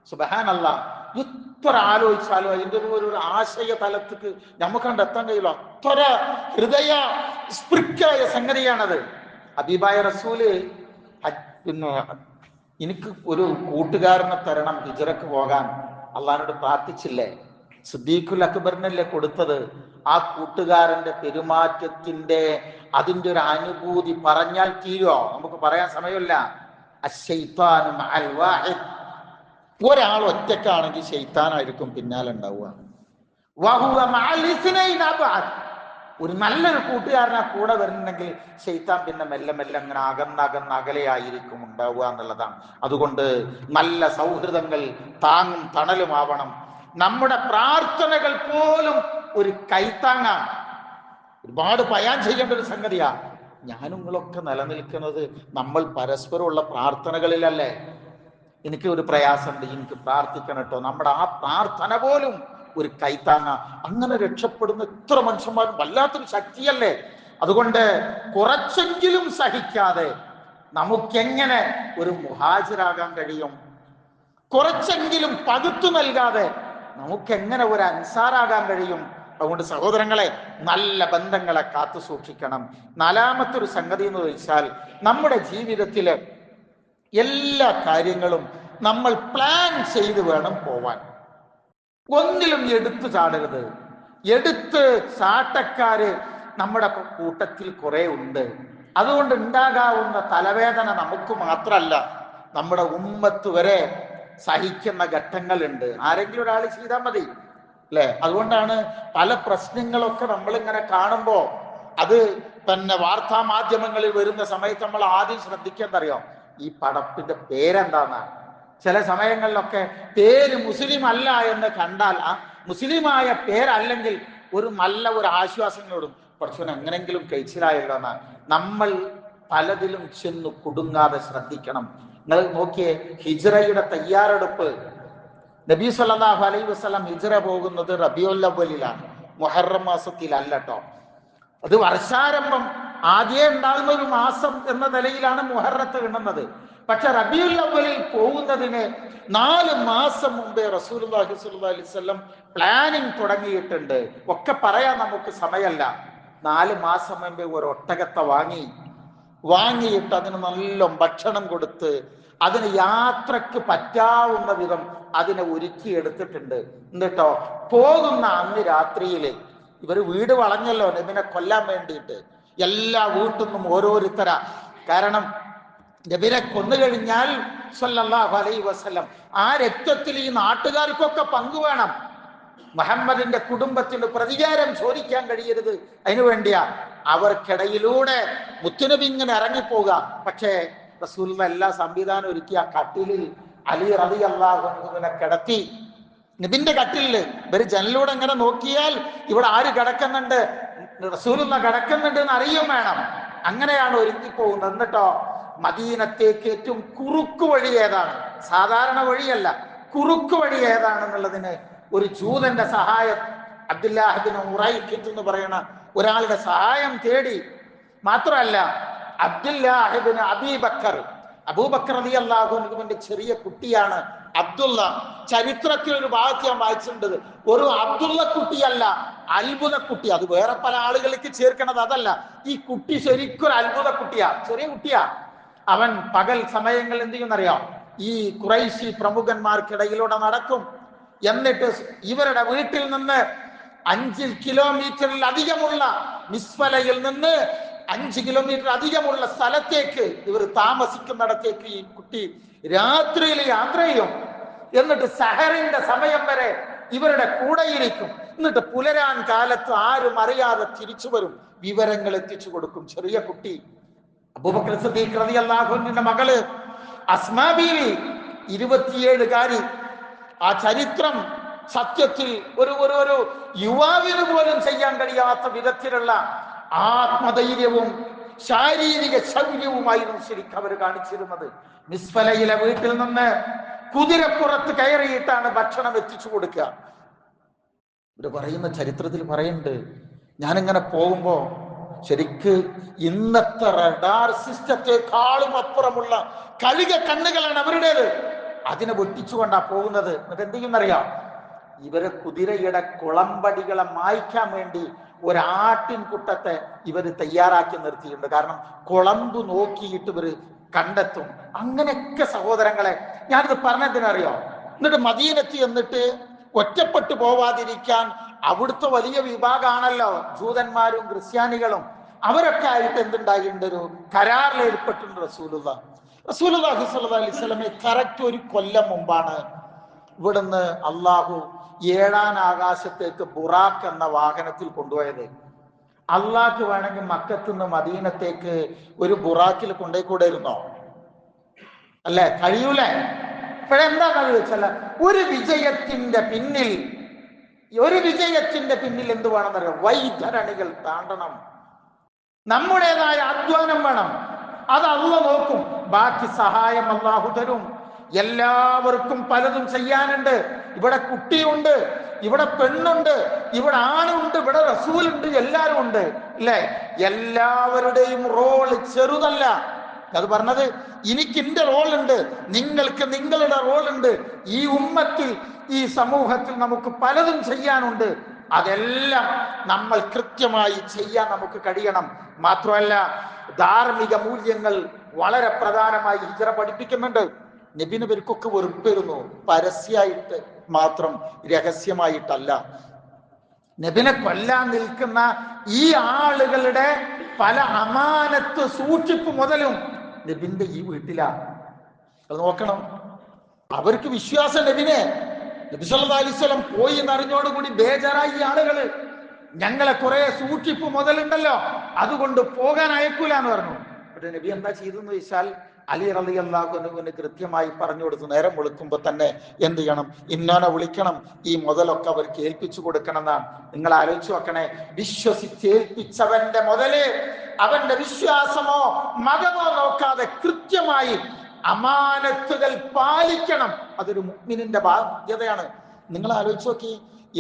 സുബ്ഹാനല്ലാഹ്, എത്ര ആലോചിച്ചാലും അതിൻ്റെ ഒരു ആശയ തലത്തിക്ക് നമുക്ക് കണ്ടെത്താൻ കഴിയില്ല. അത്ര ഹൃദയ സ്പൃക്കായ സംഗതിയാണത്. ഹബീബായ റസൂല് പിന്നെ എനിക്ക് ഒരു കൂട്ടുകാരനെ തരണം ഹിജ്റക്ക് പോകാൻ, അള്ളാഹിനോട് പ്രാർത്ഥിച്ചില്ലേ? സിദ്ദീഖുൽ അക്ബറിനല്ലേ കൊടുത്തത്. ആ കൂട്ടുകാരന്റെ പെരുമാറ്റത്തിന്റെ അതിൻ്റെ ഒരു അനുഭൂതി പറഞ്ഞാൽ തീരുവോ? നമുക്ക് പറയാൻ സമയമില്ല. അശ്ശൈത്താനു മഅൽ വാഹിദ്, ഒരാൾ ഒറ്റക്കാണെങ്കിൽ ശൈത്താനായിരിക്കും പിന്നാലെ ഉണ്ടാവുക. വഹുവ മഅൽ ഇസ്നൈൻ അബ്അദ്, ഒരു നല്ലൊരു കൂട്ടുകാരനെ കൂടെ വരുന്നുണ്ടെങ്കിൽ ശൈത്താൻ പിന്നെ മെല്ലെ മെല്ലെ അങ്ങനെ അകലെയായിരിക്കും ഉണ്ടാവുക എന്നുള്ളതാണ്. അതുകൊണ്ട് നല്ല സൗഹൃദങ്ങൾ താങ്ങും തണലുമാവണം. നമ്മുടെ പ്രാർത്ഥനകൾ പോലും ഒരു കൈത്താങ്ങാണ്. ഒരുപാട് പയാൻ ചെയ്യേണ്ട ഒരു സംഗതിയാ. ഞാനും നിങ്ങളൊക്കെ നിലനിൽക്കുന്നത് നമ്മൾ പരസ്പരമുള്ള പ്രാർത്ഥനകളിലല്ലേ. എനിക്ക് ഒരു പ്രയാസമുണ്ട്, എനിക്ക് പ്രാർത്ഥിക്കണം കേട്ടോ, നമ്മുടെ ആ പ്രാർത്ഥന പോലും ഒരു കൈത്താങ്ങ. അങ്ങനെ രക്ഷപ്പെടുന്ന എത്ര മനുഷ്യന്മാർ, വല്ലാത്തൊരു ശക്തിയല്ലേ. അതുകൊണ്ട് കുറച്ചെങ്കിലും സഹിക്കാതെ നമുക്കെങ്ങനെ ഒരു മുഹാജിറാകാൻ കഴിയും? കുറച്ചെങ്കിലും പകുത്തു നൽകാതെ നമുക്കെങ്ങനെ ഒരു അൻസാറാകാൻ കഴിയും? അതുകൊണ്ട് സഹോദരങ്ങളെ, നല്ല ബന്ധങ്ങളെ കാത്തു സൂക്ഷിക്കണം. നാലാമത്തെ ഒരു സംഗതി എന്ന് ചോദിച്ചാൽ, നമ്മുടെ ജീവിതത്തിലെ എല്ലാ കാര്യങ്ങളും നമ്മൾ പ്ലാൻ ചെയ്ത് വേണം പോവാൻ. ഒന്നിലും എടുത്തു ചാടരുത്. എടുത്ത് ചാട്ടക്കാര് നമ്മുടെ കൂട്ടത്തിൽ കുറെ ഉണ്ട്. അതുകൊണ്ട് ഉണ്ടാകാവുന്ന തലവേദന നമുക്ക് മാത്രമല്ല, നമ്മുടെ ഉമ്മത്ത് വരെ സഹിക്കുന്ന ഘട്ടങ്ങളുണ്ട്. ആരെങ്കിലും ഒരാൾ ചെയ്താൽ മതി അല്ലെ? അതുകൊണ്ടാണ് പല പ്രശ്നങ്ങളൊക്കെ നമ്മളിങ്ങനെ കാണുമ്പോ അത് പിന്നെ വാർത്താ മാധ്യമങ്ങളിൽ വരുന്ന സമയത്ത് നമ്മൾ ആദ്യം ശ്രദ്ധിക്കേണ്ടറിയോ, ഈ പടപ്പിന്റെ പേരെന്താന്നാണ്. ചില സമയങ്ങളിലൊക്കെ പേര് മുസ്ലിം അല്ല എന്ന് കണ്ടാൽ, ആ മുസ്ലിമായ പേരല്ലെങ്കിൽ ഒരു നല്ല ഒരു ആശ്വാസങ്ങളോടും കുറച്ചുകൂടെ എങ്ങനെങ്കിലും കഴിച്ചിലായല്ലോ എന്നാണ്. നമ്മൾ പലതിലും ചെന്ന് കുടുങ്ങാതെ ശ്രദ്ധിക്കണം. നിങ്ങൾ നോക്കിയേ, ഹിജ്റയുടെ തയ്യാറെടുപ്പ്. നബി സല്ലല്ലാഹു അലൈഹി വസല്ലം ഹിജ്റ പോകുന്നത് റബീഉൽ അവ്വലിലാണ്, മുഹറം മാസത്തിലല്ല കേട്ടോ. അത് വർഷാരംഭം ആദ്യം ഉണ്ടാകുന്ന ഒരു മാസം എന്ന നിലയിലാണ് മുഹറത്ത് എണ്ണുന്നത്. പക്ഷെ റബീഉൽ അവ്വലിൽ പോകുന്നതിന് 4 മാസം മുമ്പേ റസൂലുള്ളാഹി സ്വല്ലല്ലാഹു അലൈഹി വസല്ലം പ്ലാനിങ് തുടങ്ങിയിട്ടുണ്ട്. ഒക്കെ പറയാൻ നമുക്ക് സമയമല്ല. 4 മാസം മുമ്പേ ഒരു ഒട്ടകത്തെ വാങ്ങിയിട്ട് അതിന് നല്ല ഭക്ഷണം കൊടുത്ത് അതിന് യാത്രക്ക് പറ്റാവുന്ന വിധം അതിനെ ഒരുക്കിയെടുത്തിട്ടുണ്ട്. എന്നിട്ടോ പോകുന്ന അന്ന് രാത്രിയിൽ ഇവർ വീട് വളഞ്ഞല്ലോ നബിനെ കൊല്ലാൻ വേണ്ടിയിട്ട്. എല്ലാ വീട്ടിൽ നിന്നും ഓരോരുത്തരാ. കാരണം നബിനെ കൊന്നു കഴിഞ്ഞാൽ സല്ലല്ലാഹു അലൈഹി വസല്ലം ആ രക്തത്തിൽ ഈ നാട്ടുകാർക്കൊക്കെ പങ്കുവേണം. മുഹമ്മദിന്റെ കുടുംബത്തിന് പ്രതികാരം ചോദിക്കാൻ കഴിയരുത്. അതിനു വേണ്ടിയാ അവർക്കിടയിലൂടെ മുത്തുനബി ഇങ്ങനെ ഇറങ്ങിപ്പോവുക. പക്ഷേ റസൂലുള്ള എല്ലാ സംവിധാനം ഒരുക്കി ആ കട്ടിലിൽ അലി റളിയല്ലാഹു അൻഹുവിനെ കിടത്തി. നബിന്റെ കട്ടിലില് ഇവര് ജനലിലൂടെ ഇങ്ങനെ നോക്കിയാൽ ഇവിടെ ആര് കിടക്കുന്നുണ്ട്, റസൂലുള്ള കിടക്കുന്നുണ്ട് എന്ന് അറിയും വേണം. അങ്ങനെയാണ് ഒരുക്കി പോകുന്നത്. എന്നിട്ടോ മദീനത്തേക്ക് ഏറ്റവും കുറുക്കു വഴി ഏതാണ്? സാധാരണ വഴിയല്ല, കുറുക്കു വഴി ഏതാണെന്നുള്ളതിന് ഒരു ജൂതന്റെ സഹായം, അബ്ദുല്ലാഹ് ഇബ്നു ഉറൈഖത്ത് എന്ന് പറയുന്ന ഒരാളുടെ സഹായം തേടി. മാത്രമല്ല അബ്ദുല്ലാഹ് ഇബ്നു അബൂബക്കർ റളിയല്ലാഹു അൻഹുവിന്റെ ചെറിയ കുട്ടിയാണ് അബ്ദുള്ള. ചരിത്രത്തിൽ ഒരു ഭാഗത്ത് ഞാൻ വായിച്ചിട്ടുണ്ട്, ഒരു അബ്ദുള്ള കുട്ടിയല്ല, അത്ഭുത കുട്ടി. അത് വേറെ പല ആളുകൾക്ക് ചേർക്കണത് അതല്ല. ഈ കുട്ടി ശരിക്കും ഒരു അത്ഭുത കുട്ടിയാ, ചെറിയ കുട്ടിയാ. അവൻ പകൽ സമയങ്ങളിൽ എന്ത് ചെയ്യുന്നറിയാം, ഈ ഖുറൈശി പ്രമുഖന്മാർക്കിടയിലൂടെ നടക്കും. എന്നിട്ട് ഇവരുടെ വീട്ടിൽ നിന്ന് 5 കിലോമീറ്ററിൽ അധികമുള്ള മിസ്ഫലയിൽ നിന്ന് 5 കിലോമീറ്റർ അധികമുള്ള സ്ഥലത്തേക്ക്, ഇവർ താമസിക്കുന്നിടത്തേക്ക് ഈ കുട്ടി രാത്രിയിൽ യാത്ര ചെയ്യും. എന്നിട്ട് സഹറിന്റെ സമയം വരെ ഇവരുടെ കൂടെയിരിക്കും. എന്നിട്ട് പുലരാൻ കാലത്ത് ആരും അറിയാതെ തിരിച്ചു വരും, വിവരങ്ങൾ എത്തിച്ചു കൊടുക്കും. ചെറിയ കുട്ടി. അബൂബക്കർ സിദ്ദീഖ് റളിയല്ലാഹു അൻഹുവിന്റെ മകള് അസ്മാ ബീവി 27കാരി. ആ ചരിത്രം സത്യത്തിൽ ഒരു യുവാവിന് പോലും ചെയ്യാൻ കഴിയാത്ത വിധത്തിലുള്ള ആത്മധൈര്യവും ശാരീരിക ശൗര്യവുമായിരുന്നു ശരിക്കും അവർ കാണിച്ചിരുന്നത്. മിസ്ഫലയിലെ വീട്ടിൽ നിന്ന് കുതിരപ്പുറത്ത് കയറിയിട്ടാണ് ഭക്ഷണം എത്തിച്ചു കൊടുക്കുക. ഇവര് പറയുന്ന ചരിത്രത്തിൽ പറയുന്നുണ്ട്, ഞാനിങ്ങനെ പോകുമ്പോ ശരിക്ക് ഇന്നത്തെ റഡാർ സിസ്റ്റത്തെക്കാളും അപ്പുറമുള്ള കഴുക കണ്ണുകളാണ് അവരുടേത്. അതിനെ വെട്ടിച്ചുകൊണ്ടാ പോകുന്നത്. എന്നിട്ട് എന്ത് ചെയ്യുന്നറിയാം, ഇവരെ കുതിരയുടെ കുളമ്പടികളെ മായ്ക്കാൻ വേണ്ടി ഒരാട്ടിൻകുട്ടത്തെ ഇവര് തയ്യാറാക്കി നിർത്തിയിട്ടുണ്ട്. കാരണം കുളമ്പ് നോക്കിയിട്ട് ഇവര് കണ്ടെത്തും. അങ്ങനെയൊക്കെ സഹോദരങ്ങളെ, ഞാനിത് പറഞ്ഞതിനറിയോ, എന്നിട്ട് മദീനത്ത് എന്നിട്ട് ഒറ്റപ്പെട്ടു പോവാതിരിക്കാൻ അവിടുത്തെ വലിയ വിഭാഗമാണല്ലോ ജൂതന്മാരും ക്രിസ്ത്യാനികളും, അവരൊക്കെ ആയിട്ട് എന്തുണ്ടായിട്ടുണ്ട്, ഒരു കരാറിൽ ഏർപ്പെട്ടിട്ടുണ്ട് റസൂലുള്ളാഹി സ്വല്ലല്ലാഹു അലൈഹി വസല്ലമയെ കറക്റ്റ് ഒരു കൊല്ലം മുമ്പാണ് ഇവിടുന്ന് അള്ളാഹു 7ാം ആകാശത്തേക്ക് ബുറാഖ് എന്ന വാഹനത്തിൽ കൊണ്ടുപോയത്. അള്ളാഹ്ക്ക് വേണമെങ്കിൽ മക്കത്ത് നിന്ന് മദീനത്തേക്ക് ഒരു ബുറാഖിൽ കൊണ്ടുപോയിക്കൂടായിരുന്നോ? അല്ലെ, കഴിയൂലേ? ഇപ്പോഴെന്താണെന്ന് വെച്ചാൽ ഒരു വിജയത്തിന്റെ പിന്നിൽ എന്ത് വേണമെന്നറിയാം? വൈതരണികൾ താണ്ടണം, നമ്മുടേതായ അധ്വാനം വേണം. അത് അള്ളാഹ് നോക്കും, ബാക്കി സഹായം അള്ളാഹു തരും. എല്ലാവർക്കും പലതും ചെയ്യാനുണ്ട്. ഇവിടെ കുട്ടിയുണ്ട്, ഇവിടെ പെണ്ണുണ്ട്, ഇവിടെ ആണുണ്ട്, ഇവിടെ റസൂലുണ്ട്, എല്ലാവരും ഉണ്ട്, അല്ലേ? എല്ലാവരുടെയും റോള് ചെറുതല്ല. അത് പറഞ്ഞത്, എനിക്ക് എന്റെ റോളുണ്ട്, നിങ്ങൾക്ക് നിങ്ങളുടെ റോളുണ്ട്. ഈ ഉമ്മത്തിൽ, ഈ സമൂഹത്തിൽ നമുക്ക് പലതും ചെയ്യാനുണ്ട്. അതെല്ലാം നമ്മൾ കൃത്യമായി ചെയ്യാൻ നമുക്ക് കഴിയണം. മാത്രമല്ല, ധാർമ്മിക മൂല്യങ്ങൾ വളരെ പ്രധാനമായി ഹിജ്റ പഠിപ്പിക്കുന്നുണ്ട്. നബിന് ഇവർക്കൊക്കെ വെറുപ്പിരുന്നു, പരസ്യമായിട്ട് മാത്രം, രഹസ്യമായിട്ടല്ല. നബിനെ കൊല്ലാൻ നിൽക്കുന്ന ഈ ആളുകളുടെ പല അമാനത്ത് സൂക്ഷിപ്പ് മുതലും നബിന്റെ ഈ വീട്ടിലാ. അത് നോക്കണം. അവർക്ക് വിശ്വാസം നബി സല്ലല്ലാഹു അലൈഹി വസല്ലം പോയി എന്നറിഞ്ഞോടുകൂടി ബേജാറായി ആളുകള്. ഞങ്ങളെ കുറെ സൂക്ഷിപ്പ് മുതലുണ്ടല്ലോ, അതുകൊണ്ട് പോകാൻ അയക്കൂല എന്ന് പറഞ്ഞു. പക്ഷെ നബി എന്താ ചെയ്തെന്ന് ചോദിച്ചാൽ, അലി റളിയല്ലാഹു അൻഹുവിന് കൃത്യമായി പറഞ്ഞു കൊടുത്തു, നേരം വിളിക്കുമ്പോ തന്നെ എന്ത് ചെയ്യണം, ഇന്നോനെ വിളിക്കണം, ഈ മുതലൊക്കെ അവർക്ക് ഏൽപ്പിച്ചു കൊടുക്കണം എന്നാണ്. നിങ്ങൾ ആലോചിച്ച് നോക്കണേ, വിശ്വസിച്ചേൽപ്പിച്ചവന്റെ മുതല് അവന്റെ വിശ്വാസമോ മതമോ നോക്കാതെ കൃത്യമായി അമാനത്തുകൾ പാലിക്കണം. അതൊരു മുഅ്മിനിന്റെ ബാധ്യതയാണ്. നിങ്ങൾ ആലോചിച്ച് നോക്കി,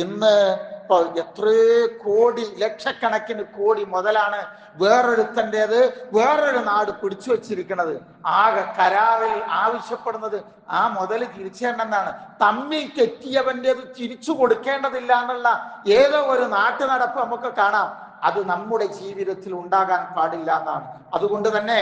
ഇന്ന് ഇപ്പൊ എത്രയോ കോടി, ലക്ഷക്കണക്കിന് കോടി മുതലാണ് വേറൊരുത്തൻ്റെത് വേറൊരു നാട് പിടിച്ചു വച്ചിരിക്കുന്നത്. ആകെ കരാറിൽ ആവശ്യപ്പെടുന്നത് ആ മുതൽ തിരിച്ചു തരണമെന്നാണ്. തമ്മിൽ തെറ്റിയവൻ്റെത് തിരിച്ചു കൊടുക്കേണ്ടതില്ല എന്നുള്ള ഏതോ ഒരു നാട്ടു നടപ്പ് നമുക്ക് കാണാം. അത് നമ്മുടെ ജീവിതത്തിൽ ഉണ്ടാകാൻ പാടില്ല എന്നാണ്. അതുകൊണ്ട് തന്നെ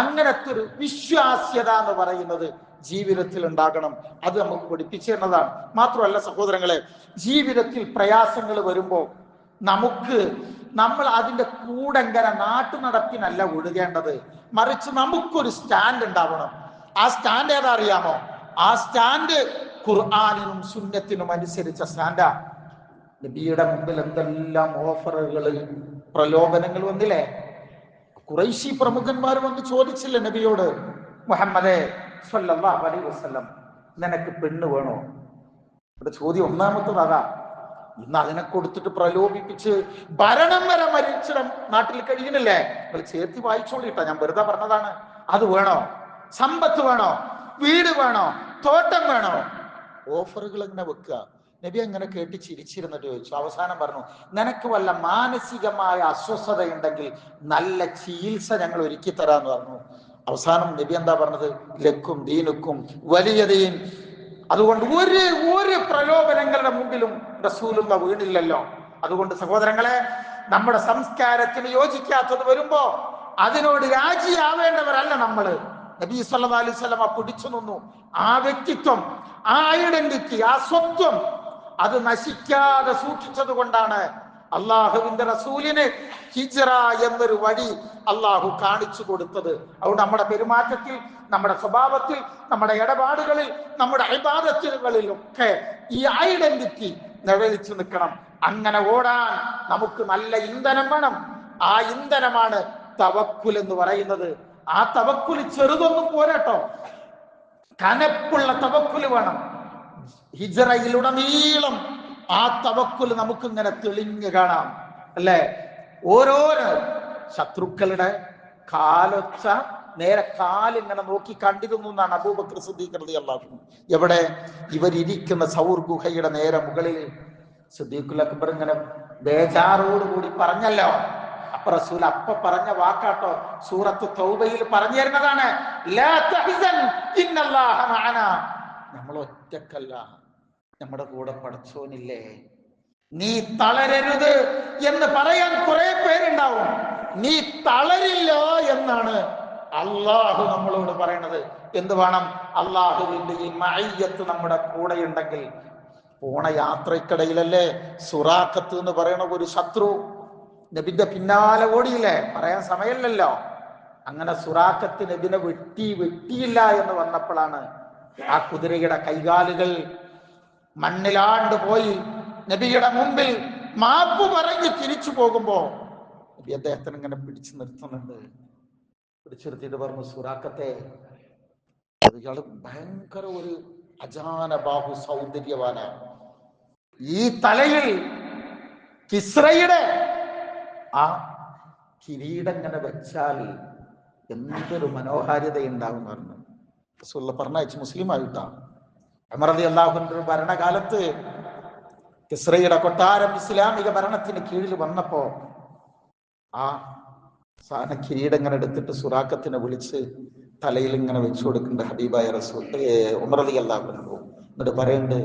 അങ്ങനത്തെ ഒരു വിശ്വാസ്യത എന്ന് പറയുന്നത് ജീവിതത്തിൽ ഉണ്ടാകണം. അത് നമുക്ക് പഠിപ്പിച്ചു തരുന്നതാണ്. മാത്രമല്ല സഹോദരങ്ങളെ, ജീവിതത്തിൽ പ്രയാസങ്ങൾ വരുമ്പോൾ നമ്മൾ അതിന്റെ കൂടെങ്കര നാട്ടു നടപ്പിനല്ല ഒഴുകേണ്ടത്, മറിച്ച് നമുക്കൊരു സ്റ്റാൻഡ് ഉണ്ടാവണം. ആ സ്റ്റാൻഡ് ഏതാ അറിയാമോ? ആ സ്റ്റാൻഡ് ഖുർആനിനും സുന്നത്തിനും അനുസരിച്ച സ്റ്റാൻഡാ. നബിയുടെ മുമ്പിൽ എന്തെല്ലാം ഓഫറുകൾ, പ്രലോഭനങ്ങൾ വന്നില്ലേ? ഖുറൈശി പ്രമുഖന്മാർ വന്ന് ചോദിച്ചില്ലേ നബിയോട്, മുഹമ്മദേ സ്വല്ലല്ലാഹു അലൈഹി വസല്ലം, നിനക്ക് പെണ്ണ് വേണോ? ഇവിടെ ചോദ്യം ഒന്നാമത്തത് അതാ. ഇന്ന് അതിനെ കൊടുത്തിട്ട് പ്രലോഭിപ്പിച്ച് ഭരണം വരെ മരിച്ചിടം നാട്ടിൽ കഴിയുന്നില്ലേ? നിങ്ങൾ ചേർത്തി വായിച്ചോളിട്ടാ, ഞാൻ വെറുതെ പറഞ്ഞതാണ്. അത് വേണോ? സമ്പത്ത് വേണോ? വീട് വേണോ? തോട്ടം വേണോ? ഓഫറുകൾ എങ്ങനെ വെക്കുക? നബി അങ്ങനെ കേട്ട് ചിരിച്ചിരുന്നിട്ട് ചോദിച്ചു. അവസാനം പറഞ്ഞു, നിനക്ക് വല്ല മാനസികമായ അസ്വസ്ഥതയുണ്ടെങ്കിൽ നല്ല ചികിത്സ ഞങ്ങൾ ഒരുക്കി തരാന്ന് പറഞ്ഞു. അവസാനം നബി എന്താ പറഞ്ഞത്? ലക്കും ദീനുക്കും വലിയ ദീൻ. അതുകൊണ്ട് ഒരു പ്രലോഭനങ്ങളുടെ മുമ്പിലും റസൂലുള്ള വീണില്ലല്ലോ. അതുകൊണ്ട് സഹോദരങ്ങളെ, നമ്മുടെ സംസ്കാരത്തിന് യോജിക്കാത്തത് വരുമ്പോ അതിനോട് രാജിയാവേണ്ടവരല്ല നമ്മള്. നബി സല്ലല്ലാഹു അലൈഹി വസല്ലം പിടിച്ചു നിന്നു. ആ വ്യക്തിത്വം, ആ ഐഡന്റിറ്റി, ആ സ്വത്വം അത് നശിക്കാതെ സൂക്ഷിച്ചത് കൊണ്ടാണ് അള്ളാഹുവിന്റെ റസൂലിന് ഹിജ്റ എന്നൊരു വഴി അള്ളാഹു കാണിച്ചു കൊടുത്തത്. അതുകൊണ്ട് നമ്മുടെ പെരുമാറ്റത്തിൽ, നമ്മുടെ സ്വഭാവത്തിൽ, നമ്മുടെ ഇടപാടുകളിൽ, നമ്മുടെ ഇബാദത്തുകളിൽ ഒക്കെ ഈ ഐഡന്റിറ്റി നിഴലിച്ചു നിൽക്കണം. അങ്ങനെ ഓടാൻ നമുക്ക് നല്ല ഇന്ധനം വേണം. ആ ഇന്ധനമാണ് തവക്കുൽ എന്ന് പറയുന്നത്. ആ തവക്കുൽ ചെറുതൊന്നും പോരാട്ടോ, കനപ്പുള്ള തവക്കുൽ വേണം. ഹിജ്റയിലുടനീളം ആ തവക്കുൽ നമുക്ക് ഇങ്ങനെ തെളിഞ്ഞു കാണാം, അല്ലെ? ഓരോരോ ശത്രുക്കളുടെ കാലൊച്ച നേരെ കാലിങ്ങനെ നോക്കി കണ്ടിരുന്നു എന്നാണ് അബൂബക്കർ സിദ്ദീഖ് റളിയല്ലാഹു അൻഹു. എവിടെ? ഇവരിയ്ക്കുന്ന സൗർ ഗുഹയുടെ നേരെ മുകളിൽ. സിദ്ദീഖുൽ അക്ബർ ഇങ്ങനെ ബേജാറോടുകൂടി പറഞ്ഞല്ലോ. അപ്പൊ റസൂൽ അപ്പൊ പറഞ്ഞ വാക്കാട്ടോ, സൂറത്ത് തൗബയിൽ പറഞ്ഞു തരുന്നതാണ്, ലാ തഹ്സൻ ഇന്നല്ലാഹ മഅനാ, നമ്മൾ ഒറ്റക്കല്ല, നമ്മുടെ കൂടെ പടച്ചോനില്ലേ? നീ തളരരുത് എന്ന് പറയാൻ കുറെ പേരുണ്ടാവും. നീ തളരില്ല എന്നാണ് അള്ളാഹു നമ്മളോട് പറയണത്. എന്ത് വേണം? അള്ളാഹുവിന്റെ ഈ മഅയ്യത്ത് നമ്മുടെ കൂടെ ഉണ്ടെങ്കിൽ. പോണ യാത്രക്കിടയിലല്ലേ സുറാഖത്ത് എന്ന് പറയണ ഒരു ശത്രു നബിന്റെ പിന്നാലെ ഓടിയില്ലേ? പറയാൻ സമയമില്ലല്ലോ. അങ്ങനെ സുറാഖത്ത് നബിനെ വെട്ടിയില്ല എന്ന് വന്നപ്പോഴാണ് ആ കുതിരയുടെ കൈകാലുകൾ മണ്ണിലാണ്ട് പോയി നബിയുടെ മുമ്പിൽ മാപ്പ് പറഞ്ഞ് തിരിച്ചു പോകുമ്പോ നബി അദ്ദേഹത്തിന് ഇങ്ങനെ പിടിച്ചു നിർത്തുന്നുണ്ട്. പിടിച്ചു നിർത്തിയിട്ട് പറഞ്ഞു, സുറാഖത്തെ, ഇയാള് ഭയങ്കര ഒരു അജാന ബാഹു സൗന്ദര്യവാനാണ്. ഈ തലയിൽ കിസ്രയുടെ ആ കിരീടം ഇങ്ങനെ വെച്ചാൽ എന്തൊരു മനോഹാരിത ഉണ്ടാവും പറഞ്ഞു. റസൂലുള്ളാഹി പറഞ്ഞയച്ച് മുസ്ലിം ആയിട്ടാണ്. ഉമർ റളിയല്ലാഹു അൻഹു ഭരണകാലത്ത് കിസ്രയുടെ കൊട്ടാരം ഇസ്ലാമിക ഭരണത്തിന് കീഴിൽ വന്നപ്പോ ആ സാധന കിരീടം ഇങ്ങനെ എടുത്തിട്ട് സുറാഖത്തിനെ വിളിച്ച് തലയിൽ ഇങ്ങനെ വെച്ചു കൊടുക്കുന്നുണ്ട് ഹബീബായ റസൂൽ ഉമർ റളിയല്ലാഹു അൻഹു. എന്നിട്ട് പറയുന്നുണ്ട്,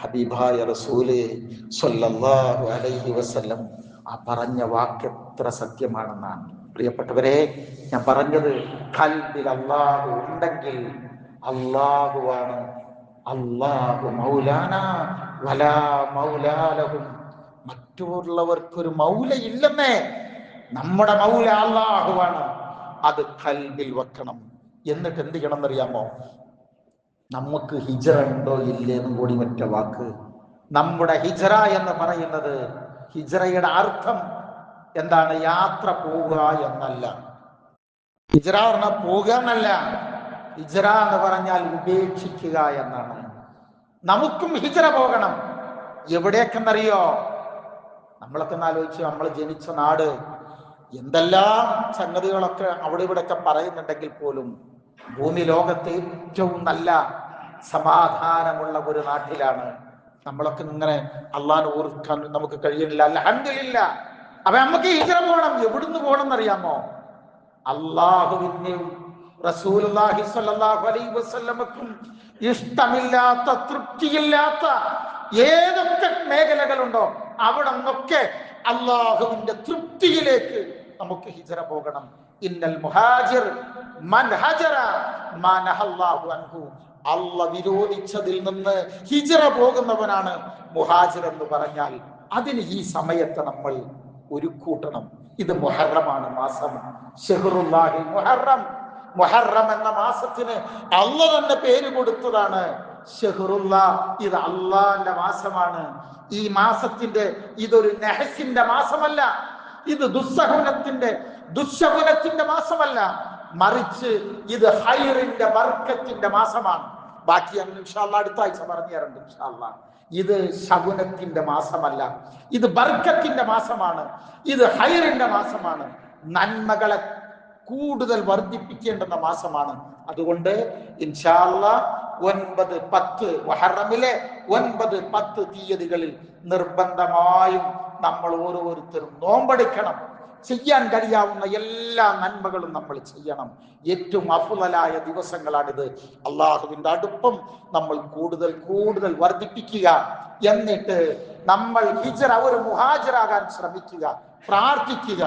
ഹബീബായ റസൂല് സ്വല്ലല്ലാഹു അലൈഹി വസല്ലം ആ പറഞ്ഞ വാക്ക് എത്ര സത്യമാണെന്നാണ്. പ്രിയപ്പെട്ടവരെ, ഞാൻ പറഞ്ഞത് ഖൽബിൽ അല്ലാഹു ഉണ്ടെങ്കിൽ അല്ലാഹുവാണ്. അല്ലാഹു മൗലാന വലാ മൗലാ ലഹും. മറ്റുള്ളവർക്കൊരു മൗല ഇല്ലെന്നേ. നമ്മുടെ മൗല അല്ലാഹുവാണ്. അത് ഖൽബിൽ വെക്കണം. എന്നിട്ട് എന്ത് ചെയ്യണം എന്നറിയാമോ? നമുക്ക് ഹിജ്റ ഉണ്ടോ ഇല്ലേന്നും കൂടി ഒറ്റ വാക്ക്. നമ്മുടെ ഹിജ്റ എന്ന് പറയുന്നത്, ഹിജ്റയുടെ അർത്ഥം എന്താണ്? യാത്ര പോവുക എന്നല്ല. ഹിജ്റ പറഞ്ഞാൽ പോവുക എന്നല്ല. ഹിജ്റ എന്ന് പറഞ്ഞാൽ ഉപേക്ഷിക്കുക എന്നാണ്. നമുക്കും ഹിജ്റ പോകണം. എവിടേക്കെന്നറിയോ? നമ്മളൊക്കെ ഒന്ന് ആലോചിച്ച്, നമ്മൾ ജനിച്ച നാട് എന്തെല്ലാം സംഗതികളൊക്കെ അവിടെ ഇവിടെയൊക്കെ പറയുന്നുണ്ടെങ്കിൽ പോലും ഭൂമി ലോകത്തെ ഏറ്റവും നല്ല സമാധാനമുള്ള ഒരു നാട്ടിലാണ് നമ്മളൊക്കെ. ഇങ്ങനെ അള്ളാഹനെ ഓർക്കാൻ നമുക്ക് കഴിയുന്നില്ല. അൽഹംദുലില്ലാ. അപ്പൊ നമുക്ക് ഹിജ്റ പോകണം. എവിടുന്ന് പോകണം എന്നറിയാമോ? അള്ളാഹുവിനെയും റസൂലുള്ളാഹി സ്വല്ലല്ലാഹു അലൈഹി വസല്ലമക്കും ഇഷ്ടമില്ലാത്ത, തൃപ്തിയില്ലാത്ത ഏതൊക്കെ മേഖലകളുണ്ടോ അവിടെ നിന്നൊക്കെ അള്ളാഹുവിന്റെ തൃപ്തിയിലേക്ക് നമുക്ക് ഹിജ്റ പോകണം. ഇന്നൽ മുഹാജിർ മൻ ഹജറ മാ നഹല്ലാഹു അൻഹു. അല്ലാഹ് വിരോധിച്ചതിൽ നിന്ന് ഹിജ്റ പോകുന്നവനാണ് മുഹാജിർ എന്ന് പറഞ്ഞാൽ. അതിന് ഈ സമയത്ത് നമ്മൾ ഒരുക്കൂട്ടണം. ഇത് മുഹറമാണ് മാസം. ഷഹ്റുല്ലാഹി മുഹറം. മുഹറം എന്ന മാസത്തിന് അള്ളാഹ് തന്നെ പേര് കൊടുത്തതാണ് ഷഹ്റുല്ലാ. ഇത് അള്ളാന്റെ മാസമാണ്. ഈ മാസത്തിന്റെ ഇതൊരു നഹസിന്റെ മാസമല്ല. ഇത് ദുസ്സഹുനത്തിന്റെ മാസമല്ല. മറിച്ച് ഇത് ഹൈറിന്റെ ബർക്കത്തിന്റെ മാസമാണ്. ബാക്കി അങ്ങ് ഇൻഷാ അല്ലാഹ് അടുത്ത ആഴ്ച പറഞ്ഞു തരണ്ട് ഇൻഷാ അല്ലാഹ്. ഇത് ശകുനത്തിന്റെ മാസമല്ല, ഇത് ബർക്കത്തിന്റെ മാസമാണ്. ഇത് ഹൈറിന്റെ മാസമാണ്. നന്മകളെ കൂടുതൽ വർദ്ധിപ്പിക്കേണ്ടുന്ന മാസമാണ്. അതുകൊണ്ട് ഇൻഷാ അല്ലാഹ് 9, 10 മുഹറമിലെ 9, 10 തീയതികളിൽ നിർബന്ധമായും നമ്മൾ ഓരോരുത്തരും നോമ്പെടുക്കണം. ചെയ്യാൻ കഴിയാവുന്ന എല്ലാ നന്മകളും നമ്മൾ ചെയ്യണം. ഏറ്റവും അഫ്ളലായ ദിവസങ്ങളാണിത്. അള്ളാഹുവിന്റെ അടുപ്പം നമ്മൾ കൂടുതൽ വർദ്ധിപ്പിക്കുക. എന്നിട്ട് നമ്മൾ ഹിജ്റ, ഒരു മുഹാജിറാകാൻ ശ്രമിക്കുക, പ്രാർത്ഥിക്കുക.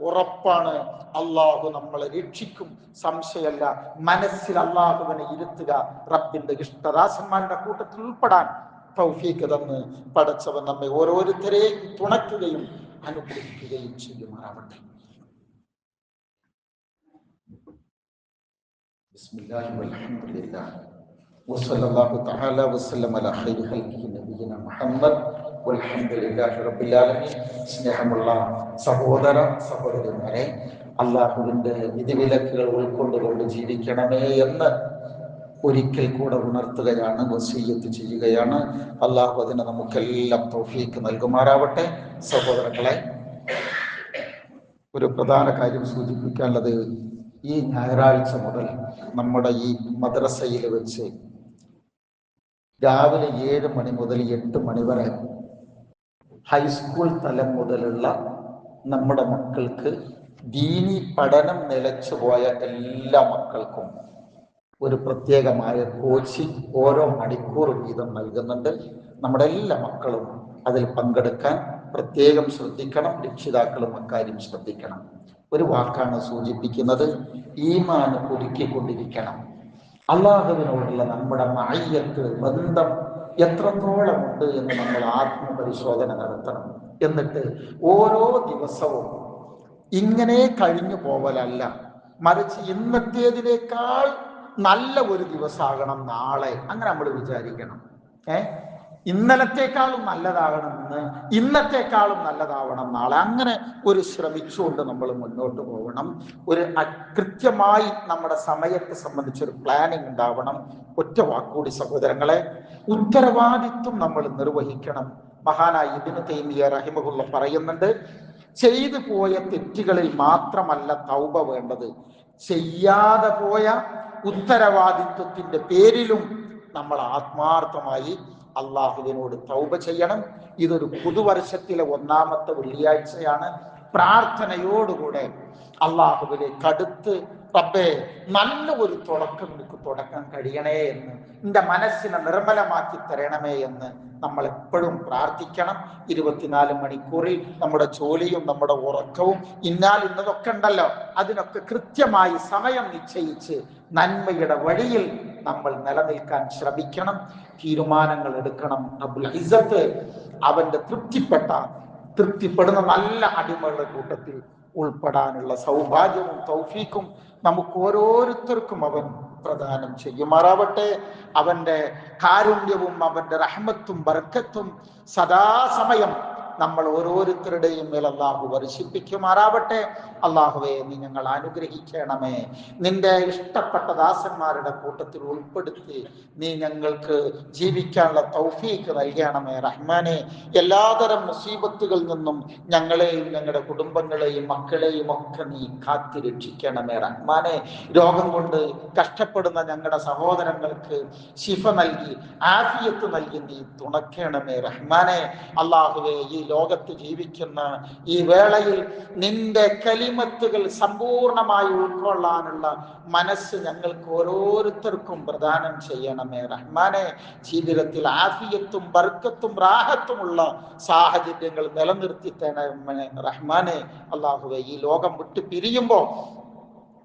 ഉറപ്പാണ് അള്ളാഹു നമ്മളെ രക്ഷിക്കും, സംശയമല്ല. മനസ്സിൽ അള്ളാഹുവിനെ ഇരുത്തുക. റബ്ബിന്റെ ഇഷ്ടദാസന്മാരുടെ കൂട്ടത്തിൽ ഉൾപ്പെടാൻ തൗഫീഖ് തന്ന് പടച്ചവൻ നമ്മെ ഓരോരുത്തരെയും തുണയ്ക്കുകയും അനുഗ്രഹിക്കുകയും ചെയ്യുമാറാവട്ടെ. ബിസ്മില്ലാഹി വൽഹംദുലില്ലാഹി വസല്ലല്ലാഹു തആല വസല്ലമ അലാ ഖൈരി ഖൽഖിഹി നബിയിന മുഹമ്മദ് വൽഹംദുലില്ലാഹി റബ്ബിൽ ആലമീൻ. സ്നേഹമുള്ള സഹോദര സഹോദരിമാരെ, അള്ളാഹുവിന്റെ വിധിവിലക്കുകൾ ഉൾക്കൊണ്ടുകൊണ്ട് ജീവിക്കണമേ എന്ന് ഒരിക്കൽ കൂടെ ഉണർത്തുകയാണ്, വസിയ്യത്ത് ചെയ്യുകയാണ്. അള്ളാഹു അതിന് നമുക്കെല്ലാം തൗഫീഖ് നൽകുമാറാവട്ടെ. സഹോദരങ്ങളെ, ഒരു പ്രധാന കാര്യം സൂചിപ്പിക്കാനുള്ളത്, ഈ ഞായറാഴ്ച മുതൽ നമ്മുടെ ഈ മദ്രസയിൽ വെച്ച് രാവിലെ 7 മണി മുതൽ 8 മണി വരെ ഹൈസ്കൂൾ തലം മുതലുള്ള നമ്മുടെ മക്കൾക്ക് ദീനി പഠനം നിലച്ചു പോയ എല്ലാ മക്കൾക്കും ഒരു പ്രത്യേകമായ കോച്ചിങ് ഓരോ മണിക്കൂർ വീതം നൽകുന്നുണ്ട്. നമ്മുടെ എല്ലാ മക്കളും അതിൽ പങ്കെടുക്കാൻ പ്രത്യേകം ശ്രദ്ധിക്കണം. രക്ഷിതാക്കളും അക്കാര്യം ശ്രദ്ധിക്കണം. ഒരു വാക്കാണ് സൂചിപ്പിക്കുന്നത്, ഈമാൻ പുതുക്കിക്കൊണ്ടിരിക്കണം. അള്ളാഹുവിനോടുള്ള നമ്മുടെ മഅയ്യത്ത് ബന്ധം എത്രത്തോളം ഉണ്ട് എന്ന് നമ്മൾ ആത്മപരിശോധന നടത്തണം. എന്നിട്ട് ഓരോ ദിവസവും ഇങ്ങനെ കഴിഞ്ഞു പോവലല്ല, മറിച്ച് ഇന്നത്തേതിനേക്കാൾ നല്ല ഒരു ദിവസമാകണം നാളെ. അങ്ങനെ നമ്മൾ വിചാരിക്കണം. ഇന്നലത്തേക്കാളും നല്ലതാകണം ഇന്ന്, ഇന്നത്തേക്കാളും നല്ലതാവണം നാളെ. അങ്ങനെ ഒരു ശ്രമിച്ചുകൊണ്ട് നമ്മൾ മുന്നോട്ട് പോകണം. ഒരു കൃത്യമായി നമ്മുടെ സമയത്തെ സംബന്ധിച്ചൊരു പ്ലാനിങ് ഉണ്ടാവണം. ഒറ്റ വാക്കുകൂടി സഹോദരങ്ങളെ, ഉത്തരവാദിത്വം നമ്മൾ നിർവഹിക്കണം. മഹാനായ ഇബ്നു തൈമിയ്യ റഹിമഹുള്ള പറയുന്നുണ്ട്, ചെയ്തു പോയ തെറ്റുകളിൽ മാത്രമല്ല തൗബ വേണ്ടത്, ചെയ്യാതെ പോയ ഉത്തരവാദിത്വത്തിന്റെ പേരിലും നമ്മൾ ആത്മാർത്ഥമായി അള്ളാഹുവിനോട് തൗബ ചെയ്യണം. ഇതൊരു പുതുവർഷത്തിലെ ഒന്നാമത്തെ വെള്ളിയാഴ്ചയാണ്. പ്രാർത്ഥനയോടുകൂടെ അള്ളാഹുവിലേക്ക് അടുത്ത്, റബ്ബേ നല്ല ഒരു തുടക്കം എനിക്ക് തുടക്കാൻ കഴിയണേ എന്ന്, എൻ്റെ മനസ്സിനെ നിർമ്മലമാക്കി തരണമേ എന്ന് നമ്മൾ എപ്പോഴും പ്രാർത്ഥിക്കണം. 24 മണിക്കൂറിൽ നമ്മുടെ ജോലിയും നമ്മുടെ ഉറക്കവും ഇന്നതൊക്കെ ഉണ്ടല്ലോ, അതിനൊക്കെ കൃത്യമായി സമയം നിശ്ചയിച്ച് നന്മയുടെ വഴിയിൽ നമ്മൾ നിലനിൽക്കാൻ ശ്രമിക്കണം. തീരുമാനങ്ങൾ എടുക്കണം. റബ്ബുൽ ഇസ്സത്ത് അവന്റെ തൃപ്തിപ്പെടുന്ന നല്ല അടിമകളുടെ കൂട്ടത്തിൽ ഉൾപ്പെടാനുള്ള സൗഭാഗ്യവും തൗഫീക്കും നമുക്ക് ഓരോരുത്തർക്കും അവൻ പ്രദാനം ചെയ്യുമാറാവട്ടെ. അവന്റെ കാരുണ്യവും അവന്റെ റഹ്മത്തും ബർക്കത്തും സദാസമയം നമ്മൾ ഓരോരുത്തരുടെയും മേൽ അള്ളാഹു വർഷിപ്പിക്കുമാറാവട്ടെ. അള്ളാഹുവേ, നീ ഞങ്ങൾ അനുഗ്രഹിക്കണമേ. നിന്റെ ഇഷ്ടപ്പെട്ട ദാസന്മാരുടെ കൂട്ടത്തിൽ ഉൾപ്പെടുത്തി നീ ഞങ്ങൾക്ക് ജീവിക്കാനുള്ള തൗഫീക്ക് നൽകണമേ റഹ്മാനെ. എല്ലാതരം മുസീബത്തുകളിൽ നിന്നും ഞങ്ങളെയും ഞങ്ങളുടെ കുടുംബങ്ങളെയും മക്കളെയും ഒക്കെ നീ കാത്തി രക്ഷിക്കണമേ റഹ്മാനെ. രോഗം കൊണ്ട് കഷ്ടപ്പെടുന്ന ഞങ്ങളുടെ സഹോദരങ്ങൾക്ക് ശിഫ നൽകി ആഫിയത്ത് നൽകി നീ തുണക്കണമേ റഹ്മാനെ. അള്ളാഹുവേ, ഈ ലോകത്ത് ജീവിക്കുന്ന ഈ വേളയിൽ നിന്റെ കലിമത്തുകൾ സമ്പൂർണമായി ഉൾക്കൊള്ളാനുള്ള മനസ്സ് ഞങ്ങൾക്ക് ഓരോരുത്തർക്കും പ്രദാനം ചെയ്യണമേ റഹ്മാനെ. ജീവിതത്തിൽ ആഫിയത്തും ബർക്കത്തും റാഹത്തുമുള്ള സാഹചര്യങ്ങൾ നിലനിർത്തി തരണമേ റഹ്മാനെ. അള്ളാഹുവേ, ഈ ലോകം വിട്ട് പിരിയുമ്പോൾ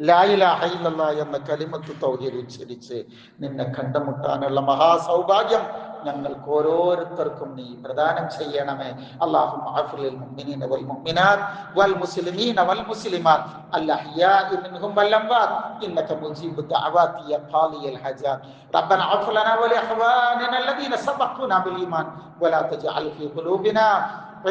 ലാ ഇലാഹ ഇല്ലല്ലാഹ് എന്ന കലിമത്ത് തൗഹീദ് ഉച്ചരിച്ച് നിന്നെ കണ്ടുമുട്ടാനുള്ള മഹാസൗഭാഗ്യം ഞങ്ങൾക്ക് ഓരോരുത്തർക്കും നീ പ്രദാനം ചെയ്യണമേ. അല്ലാഹുമ്മ അഗ്ഫിർ ലിൽ മുഅ്മിനീന വൽ മുഅ്മിനാത്ത് വൽ മുസ്ലിമീന വൽ മുസ്ലിമാത്ത് അൽ അഹ്യാഇ മിൻഹും വൽ അംവാത് ഇന്നക മുജീബു ദഅവാതി യാ ഖാലിയൽ ഹജാത്ത്. റബ്ബന അഗ്ഫിർ ലനാ വ ലിഇഖ്വാനിന അല്ലദീന സബഖൂനാ ബിൽ ഈമാൻ വലാ തജ്അൽ ഫീ ഖുലൂബിനാ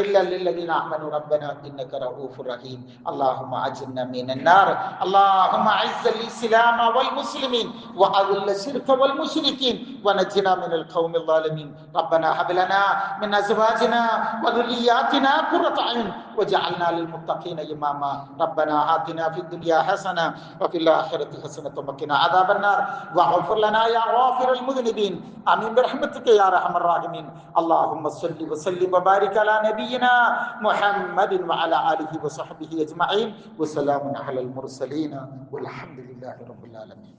إلا للذين آمنوا ربنا إنك رؤوف رحيم. اللهم أجرنا من النار. اللهم أعز الإسلام والمسلمين وأذل الشرك والمشركين ونجنا من القوم الظالمين. ربنا هب لنا من أزواجنا وذرياتنا قرة أعين واجعلنا للمتقين إماما. ربنا آتنا في الدنيا حسنة وفي الآخرة حسنة وقنا عذاب النار واغفر لنا يا غافر المذنبين. آمين برحمتك يا أرحم الراحمين. اللهم صل وسلم وبارك على نبينا محمد وعلى آله وصحبه أجمعين. وسلام على المرسلين والحمد لله رب العالمين.